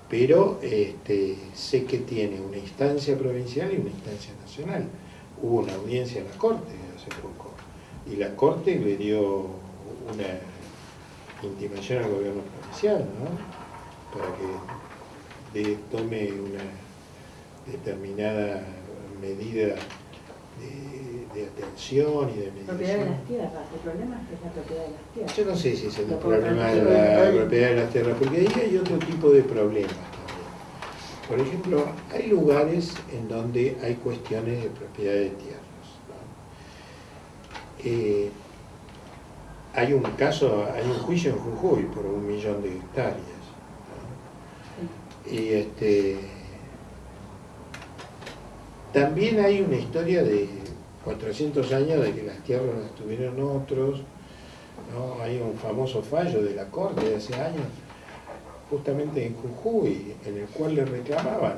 pero sé que tiene una instancia provincial y una instancia nacional. Hubo una audiencia en la Corte hace poco y la Corte le dio una intimación al gobierno provincial, ¿no? Para que tome determinada medida de atención y de medición.
Propiedad de las tierras, el problema es que es la propiedad de las tierras.
Yo no sé si es el problema de la propiedad de las tierras, porque ahí hay otro tipo de problemas también. Por ejemplo, hay lugares en donde hay cuestiones de propiedad de tierras, ¿no? Hay un caso, hay un juicio en Jujuy por 1 millón de hectáreas, ¿no? Y también hay una historia de 400 años de que las tierras las tuvieron otros, ¿no? Hay un famoso fallo de la Corte de hace años, justamente en Jujuy, en el cual le reclamaba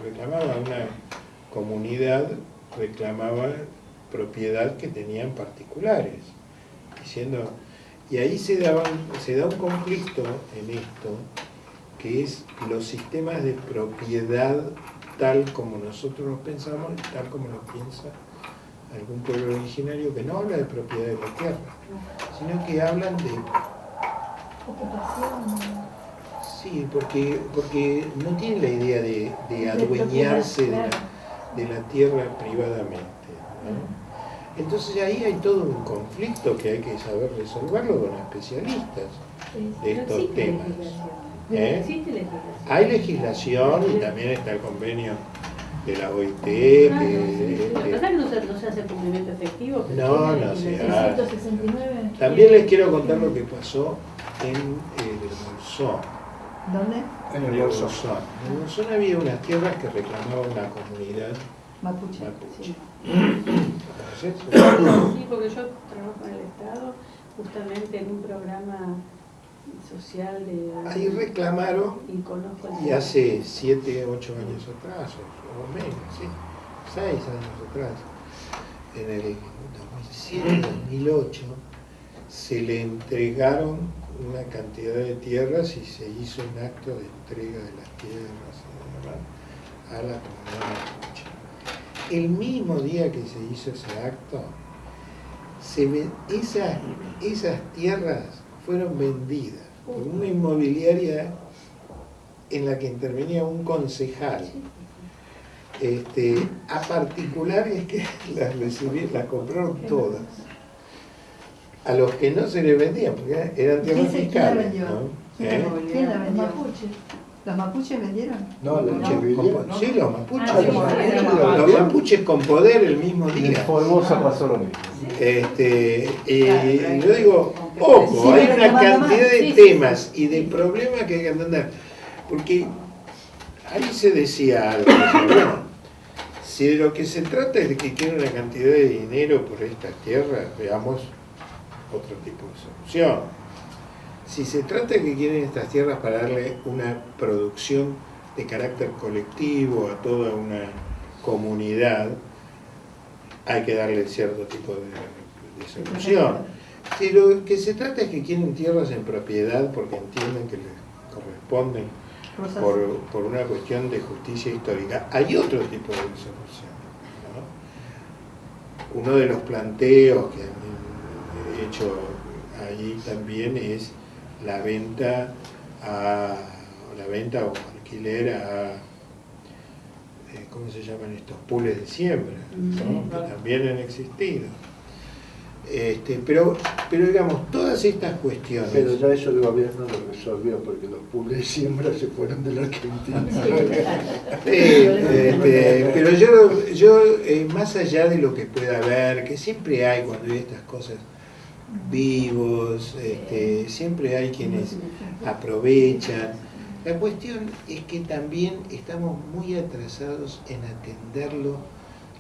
una comunidad, reclamaba propiedad que tenían particulares, diciendo, y ahí se da un conflicto en esto, que es los sistemas de propiedad tal como nosotros los pensamos, tal como lo piensa algún pueblo originario que no habla de propiedad de la tierra, sino que hablan de
ocupación.
Sí, porque no tienen la idea de adueñarse de la tierra privadamente, ¿no? Entonces ahí hay todo un conflicto que hay que saber resolverlo con especialistas de estos temas.
¿Existe legislación?
Hay legislación y también está el convenio de la OIT.
Lo que pasa es que no se hace cumplimiento efectivo.
No se hace.
169.
También les quiero contar lo que pasó en el Bolsón.
¿Dónde?
En el Bolsón. En el Bolsón había unas tierras que reclamaba una comunidad
Mapuche.
Sí.
¿Conoces?
Sí, porque yo trabajo en el Estado justamente en un programa social de...
Ahí reclamaron,
y conozco
y hace 7, 8 años atrás, o menos, sí, 6 años atrás, en el 2007, 2008, se le entregaron una cantidad de tierras y se hizo un acto de entrega de las tierras a la comunidad mapuche. El mismo día que se hizo ese acto, esas tierras fueron vendidas por una inmobiliaria en la que intervenía un concejal, a particulares que las compraron todas, a los que no se les vendían, porque eran tierras fiscales, ¿no?
¿Quién la vendió? ¿Los mapuches vendieron?
No, los mapuches.
Sí, los mapuches. Los mapuches con poder el mismo día.
En Formosa pasó lo mismo.
Y yo digo, ojo, hay una cantidad de temas y de problemas que hay que entender. Porque ahí se decía algo, bueno, si de lo que se trata es de que quieren una cantidad de dinero por estas tierras, veamos otro tipo de solución. Si se trata de que quieren estas tierras para darle una producción de carácter colectivo a toda una comunidad, hay que darle cierto tipo de solución. Si lo que se trata es que quieren tierras en propiedad porque entienden que les corresponden por una cuestión de justicia histórica, hay otro tipo de solución, ¿no? Uno de los planteos que he hecho allí también es la venta o alquiler a ¿cómo se llaman estos? Pools de siembra, ¿no? Que también han existido. Pero digamos, todas estas cuestiones...
Pero ya eso el gobierno lo resolvió porque los pools de siembra se fueron de la Argentina.
Pero yo más allá de lo que pueda haber, que siempre hay cuando hay estas cosas vivos, siempre hay quienes aprovechan. La cuestión es que también estamos muy atrasados en atenderlo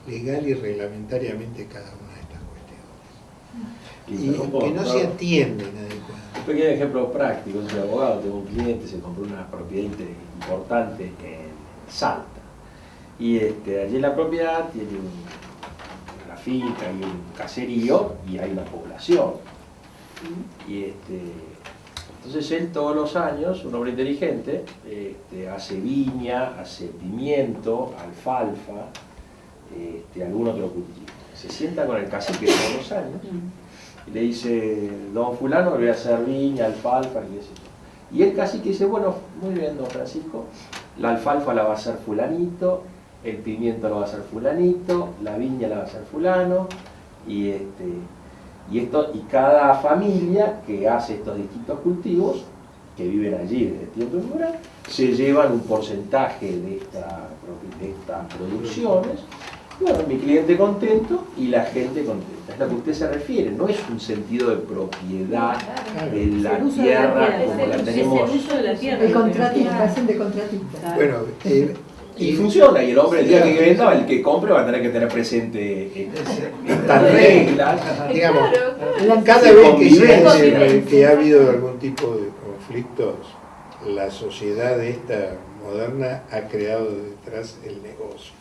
legal y reglamentariamente cada una de estas cuestiones. Y que no se atienden adecuadamente.
Un pequeño ejemplo práctico, yo soy abogado, tengo un cliente, se compró una propiedad importante en Salta. Y allí en la propiedad tiene una finca y un caserío y hay una población. Y entonces él todos los años, un hombre inteligente, hace viña, hace pimiento, alfalfa, algún otro cultivo. Se sienta con el cacique todos los años y le dice, don fulano, le voy a hacer viña, alfalfa, y eso. Y el cacique dice, bueno, muy bien, don Francisco, la alfalfa la va a hacer fulanito, el pimiento lo va a hacer fulanito, la viña la va a hacer fulano, y cada familia que hace estos distintos cultivos, que viven allí desde tiempo inmemorial, se llevan un porcentaje de estas producciones. Bueno, mi cliente contento y la gente contenta. Es lo que usted se refiere, no es un sentido de propiedad de la tierra como la tenemos.
Es el uso de la tierra.
El contratista, hacen de contratista.
Bueno,
y funciona, y el hombre el día que venda, el que compre va a tener que tener presente estas reglas.
digamos,
Claro.
cada vez
Convivencia.
que ha habido algún tipo de conflictos, la sociedad esta moderna ha creado detrás el negocio.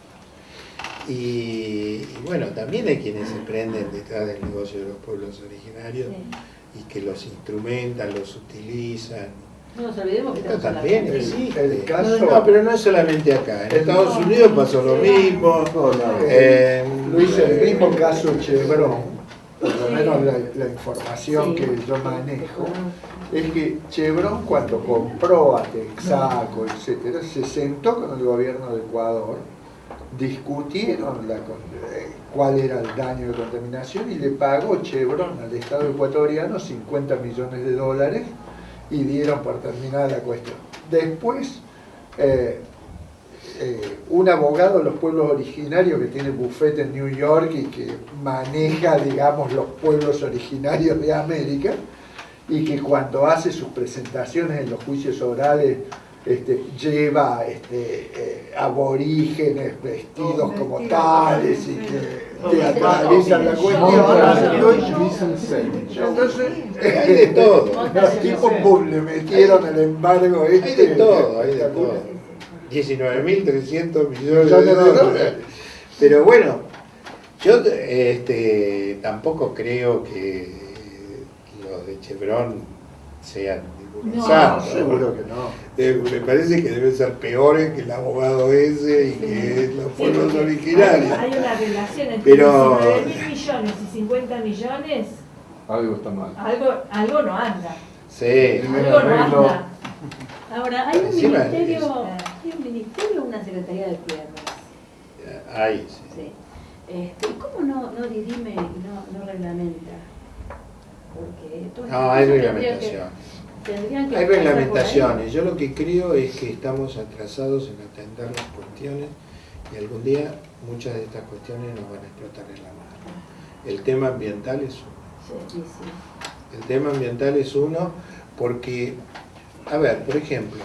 Y bueno, también hay quienes se prenden detrás del negocio de los pueblos originarios y que los instrumentan, los utilizan.
No nos olvidemos que
Esto
estamos en la
también
Argentina.
existe.
El caso-
No, pero no es solamente acá. En Estados Unidos pasó lo mismo.
Luis, el mismo caso Chevron, por lo menos la información que yo manejo, es que Chevron cuando compró a Texaco, etcétera, se sentó con el gobierno de Ecuador, discutieron cuál era el daño de contaminación y le pagó Chevron al Estado ecuatoriano $50 millones y dieron por terminada la cuestión. Después, un abogado de los pueblos originarios que tiene bufete en New York y que maneja, digamos, los pueblos originarios de América, y que cuando hace sus presentaciones en los juicios orales lleva aborígenes vestidos como tales y que teatralizan la cuestión. Entonces,
hay de todo.
Los tipos le metieron el embargo
Hay de todo, hay de todo. 19.300 millones de dólares. Pero bueno, yo tampoco creo que los de Chevron sean
no, seguro que no.
Me parece que deben ser peores que el abogado ese y que los pueblos originarios.
Hay una relación entre
Pero
19.000 millones y 50 millones.
Algo está mal.
Algo no anda.
Sí.
Algo no anda.
Ahora, hay un
Encima
ministerio o una secretaría de tierras.
Ahí, sí.
Sí. ¿Y cómo no dirime y no reglamenta? Porque
No, hay reglamentación.
Tendrían que
Hay
pasar por ahí.
reglamentaciones. Yo lo que creo es que estamos atrasados en atender las cuestiones y algún día muchas de estas cuestiones nos van a explotar en la mano. El tema ambiental es uno.
Sí, sí.
El tema ambiental es uno porque, a ver, por ejemplo,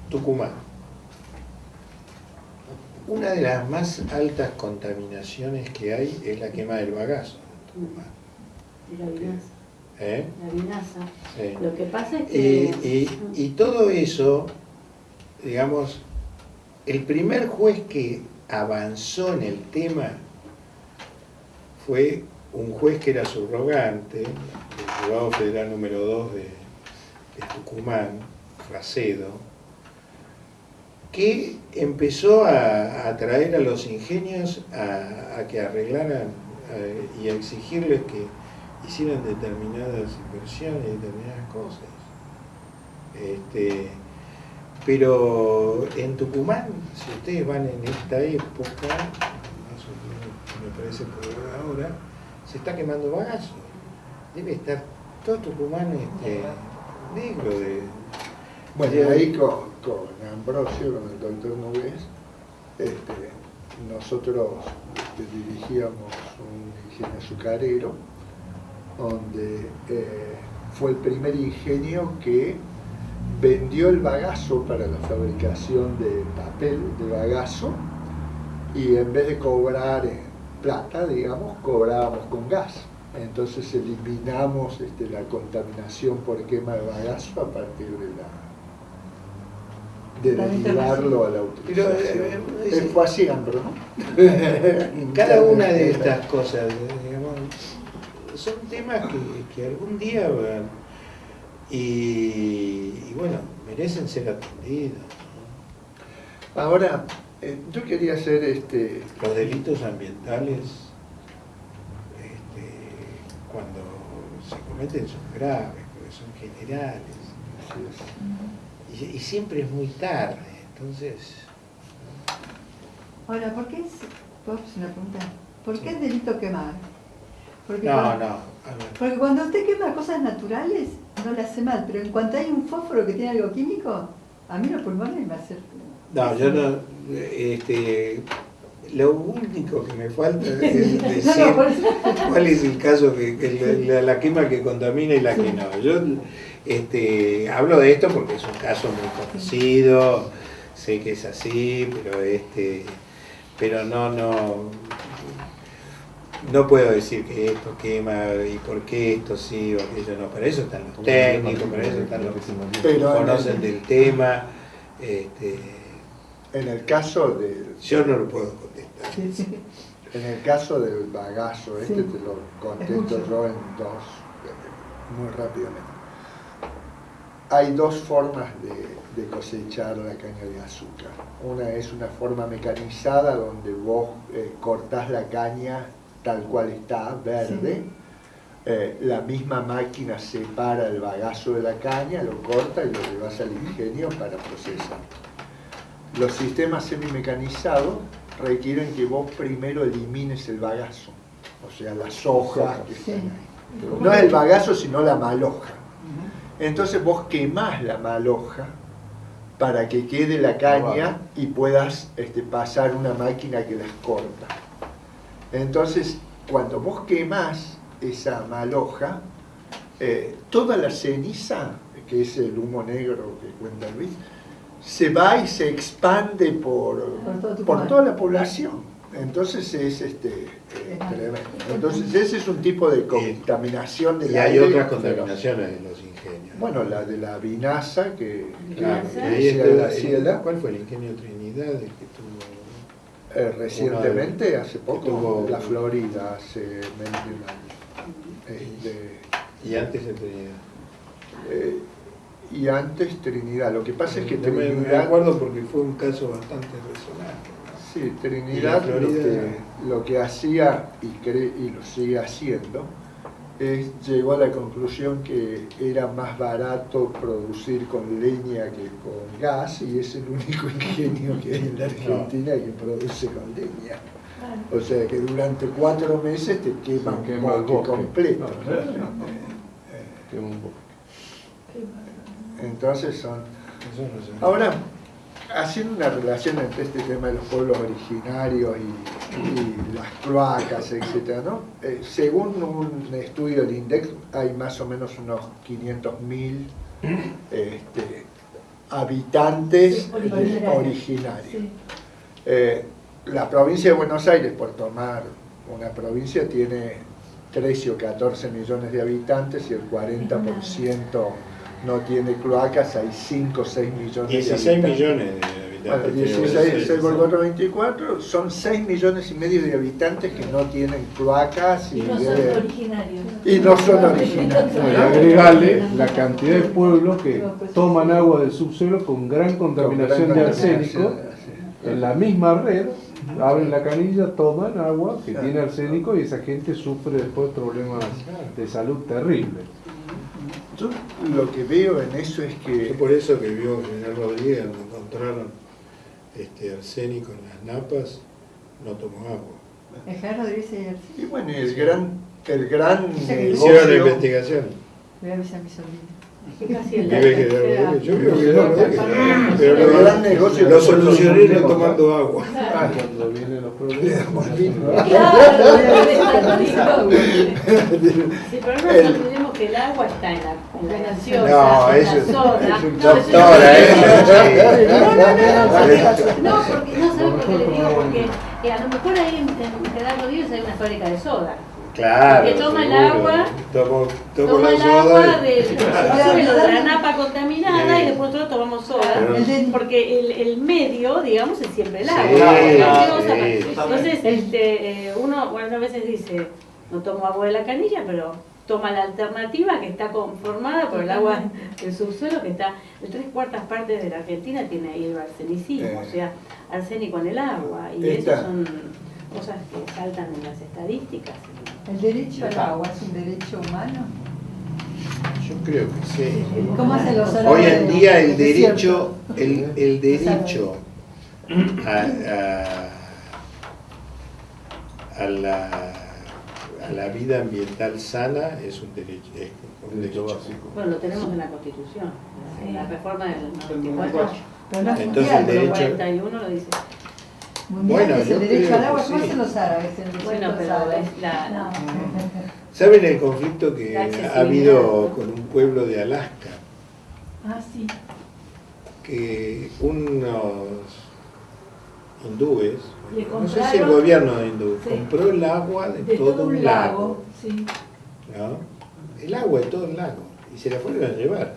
Tucumán. Una de las más altas contaminaciones que hay es la quema del bagazo en Tucumán.
Y la vinaza. La vinaza.
Sí.
Lo que pasa es que...
Y todo eso, digamos, el primer juez que avanzó en el tema fue un juez que era subrogante, del juzgado federal número 2 de Tucumán, Racedo, que empezó a traer a los ingenios a que arreglaran y a exigirles que hicieran determinadas inversiones y determinadas cosas. Pero en Tucumán, si ustedes van en esta época, más o menos, me parece por ahora, se está quemando bagazo. Debe estar todo Tucumán negro de...
Bueno, ahí con Ambrosio, con el doctor Nogués, nosotros dirigíamos un ingenio azucarero, donde fue el primer ingenio que vendió el bagazo para la fabricación de papel de bagazo, y en vez de cobrar en plata, digamos, cobrábamos con gas. Entonces eliminamos la contaminación por quema de bagazo a partir de derivarlo a la utilización. Fue así, Ambro, ¿no?
Cada una de estas cosas, digamos, son temas que algún día van y bueno, merecen ser atendidos, ¿no?
Ahora, yo quería hacer
los delitos ambientales, cuando se cometen son graves, porque son generales. y siempre es muy tarde, entonces...
Ahora, ¿por qué es, una pregunta, ¿por qué es delito quemar? Porque porque cuando usted quema cosas naturales, no le hace mal, pero en cuanto hay un fósforo que tiene algo químico, a mí los pulmones me hacen...
No, yo no... lo único que me falta es decir cuál es el caso, la quema que contamina y la que no. Yo hablo de esto porque es un caso muy conocido, sé que es así, pero no puedo decir que esto quema y por qué esto sí o aquello no. Para eso están los técnicos, para eso están los que conocen del tema.
En el caso del...
Yo no lo puedo contestar.
En el caso del bagazo, te lo contesto yo en dos, muy rápidamente. Hay dos formas de cosechar la caña de azúcar. Una es una forma mecanizada donde vos cortás la caña tal cual está, verde. La misma máquina separa el bagazo de la caña, lo corta y lo llevas al ingenio para procesar. Los sistemas semimecanizados requieren que vos primero elimines el bagazo, o sea, las hojas que están ahí. No es el bagazo, sino la maloja. Entonces vos quemás la maloja para que quede la caña y puedas pasar una máquina que las corta. Entonces, cuando vos quemás esa maloja, toda la ceniza, que es el humo negro que cuenta Luis, se va y se expande por toda la población. Entonces es tremendo. Entonces ese es un tipo de contaminación del aire.
Y hay otras contaminaciones en los ingenios.
Bueno, la de la vinaza que
¿Cuál fue el ingenio Trinidad el que tuvo?
Recientemente, hace poco, la Florida, hace menos de un año.
Y antes en Trinidad.
Y antes Trinidad. Lo que pasa es que Trinidad...
Me acuerdo porque fue un caso bastante resonante.
Sí, Trinidad lo que hacía y lo sigue haciendo llegó a la conclusión que era más barato producir con leña que con gas y es el único ingenio que hay en la Argentina que produce con leña. O sea que durante 4 meses te quema un bosque completo. Entonces son... Ahora, haciendo una relación entre este tema de los pueblos originarios y las cloacas, etc., ¿no? Según un estudio del INDEC, hay más o menos unos 500.000 habitantes originarios. La provincia de Buenos Aires, por tomar una provincia, tiene 13 o 14 millones de habitantes y el 40% no tiene cloacas, hay 5 o 6 millones
16
de habitantes.
Millones de habitantes.
Bueno, 16 por 4, 24, son 6 millones y medio de habitantes que no tienen cloacas
y no son originarios.
Y no son originarios.
Y agregarle la cantidad de pueblos que toman agua del subsuelo con gran contaminación de arsénico en la misma red. Abren la canilla, toman agua que tiene arsénico y esa gente sufre después problemas de salud terribles.
Yo lo que veo en eso es que...
Yo por eso que vio General Rodríguez, donde encontraron arsénico en las napas, no tomó agua.
El General Rodríguez y
y bueno, el gran
hicieron la investigación.
Voy a avisar a mi sobrino.
Yo creo que no, pero el gran negocio lo solucionaron tomando agua.
Cuando vienen los problemas.
Sí, pero no nos olvidemos que el agua está en la gaseosa,
No,
en
eso
la soda.
es un doctora,
No, porque no sabe por qué le digo, porque a lo mejor ahí en General Rodríguez hay una fábrica de soda.
Claro.
Que toma el agua,
toma
el agua del suelo, de la napa contaminada y después nosotros tomamos soda. Porque el medio, digamos, es siempre el agua. Entonces, uno a veces dice, no tomo agua de la canilla, pero toma la alternativa que está conformada por el agua del subsuelo, que está en 3/4 partes de la Argentina tiene ahí el arsenicismo, o sea, arsénico en el agua. Y eso son cosas que saltan en las estadísticas.
¿El derecho al agua es un derecho humano?
Yo creo que sí.
¿Cómo hacen los horarios?
Hoy en día el
del
derecho,
desierto?
el derecho a la vida ambiental sana es un derecho básico.
Bueno, lo tenemos en la Constitución, en la reforma del 94.
Pero no es
Entonces
mundial,
el
El
derecho...
41 lo dice.
Mundial
Bueno,
es
yo
el derecho
creo
al agua.
que
¿Cómo
sí.
hacen los árabes? El desierto
Bueno,
es
pero
árabe.
es la...
No.
¿Saben el conflicto que
La
ha
accesibilidad,
habido
¿no?
con un pueblo de Alaska?
Ah, sí.
Que unos hindúes,
Le
no sé si el
compraron-
gobierno hindú,
sí,
compró el agua de
de
todo un lago,
sí.
¿no? El agua de todo el lago, y se la fueron a llevar.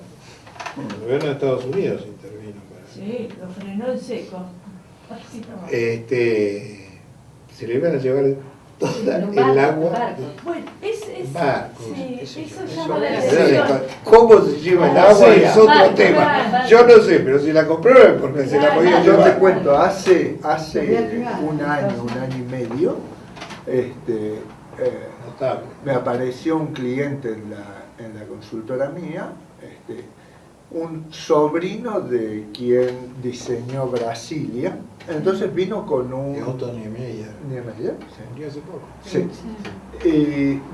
El gobierno de Estados Unidos intervino para...
Sí, lo frenó en seco. Así nomás.
Se le iban a llevar toda
En un
el
barco,
agua.
barco.
Bueno, es
Barcos,
sí,
qué sé
eso
yo,
llama la
eso-
atención.
¿Cómo se lleva el
Ah,
agua?
sí,
Es otro
barco,
tema.
barco.
Yo no sé, pero si la compraron porque se la
Claro,
podían
Yo te
llevar.
cuento, hace un año y medio,
Notable.
me apareció un cliente en la consultora mía, un sobrino de quien diseñó Brasilia. Entonces vino con un...
De Otto Niemeyer.
¿Niemeyer?
Murió hace poco.
Sí.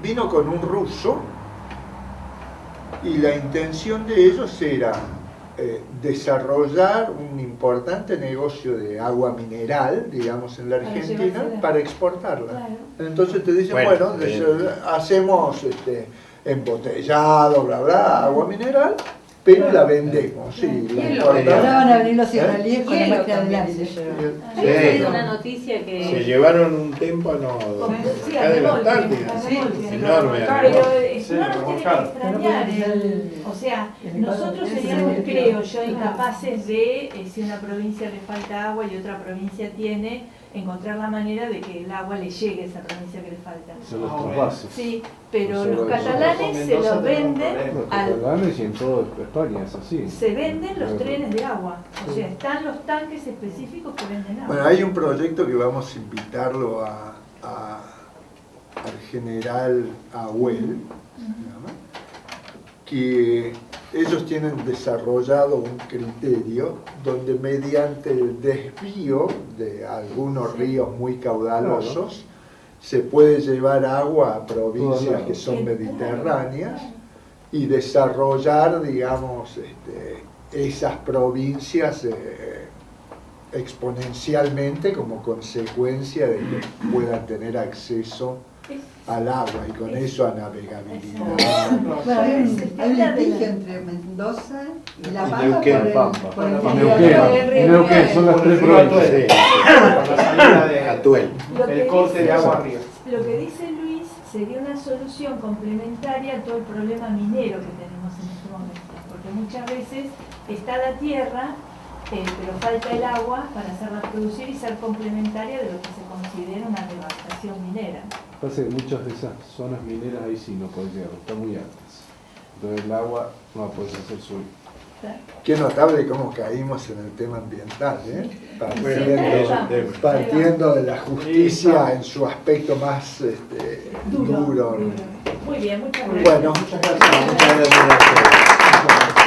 Vino con un ruso y la intención de ellos era desarrollar un importante negocio de agua mineral, digamos, en la
Para
Argentina,
llevársela.
para exportarla.
Claro.
Entonces te dicen,
Bueno,
hacemos embotellado, bla, bla, agua mineral, pero la vendemos. Sí, la
Ahora
importamos.
van a venir los israelíes con la
Hielo
máquina de
también
láser.
se lleva.
Sí.
Hay salido una noticia que...
Se llevaron un témpano
Sí,
acá de la
remolque,
Antártida.
a remolque.
Enorme.
Pero
Sí,
no nos tiene que
remolcado.
extrañar. O sea, nosotros seríamos, creo yo, incapaces de, si una provincia le falta agua y otra provincia tiene, encontrar la manera de que el agua le llegue a esa provincia que le falta.
Se los trasvases.
Sí, pero
Nosotros-
los catalanes se
Mendoza
los
tenemos
venden
problemas.
Los
al...
catalanes y en toda España es así.
Se venden los trenes de agua. O sea, están los tanques específicos que venden agua.
Bueno, hay un proyecto que vamos a invitarlo al general Ahuel, ¿no? Que ellos tienen desarrollado un criterio donde mediante el desvío de algunos ríos muy caudalosos se puede llevar agua a provincias que son mediterráneas y desarrollar, digamos, esas provincias exponencialmente como consecuencia de que puedan tener acceso al agua y con eso a navegabilidad.
Bueno, hay un litigio entre Mendoza y La Pampa
Neuquén,
por el
Neuquén, son las tres provincias.
Con la salida de
Atuel.
el corte de agua arriba.
Lo que dice Luis sería una solución complementaria a todo el problema minero que tenemos en este momento, porque muchas veces está la tierra, pero falta el agua para hacerla producir y ser complementaria de lo que se considera una devastación minera.
Pasa que muchas de esas zonas mineras ahí sí no puedes llegar, están muy altas. Entonces el agua no la puedes hacer suya.
Qué notable cómo caímos en el tema ambiental,
Sí,
partiendo de la justicia en su aspecto más duro.
Muy bien, muchas gracias.
Bueno,
Muchas gracias a ustedes.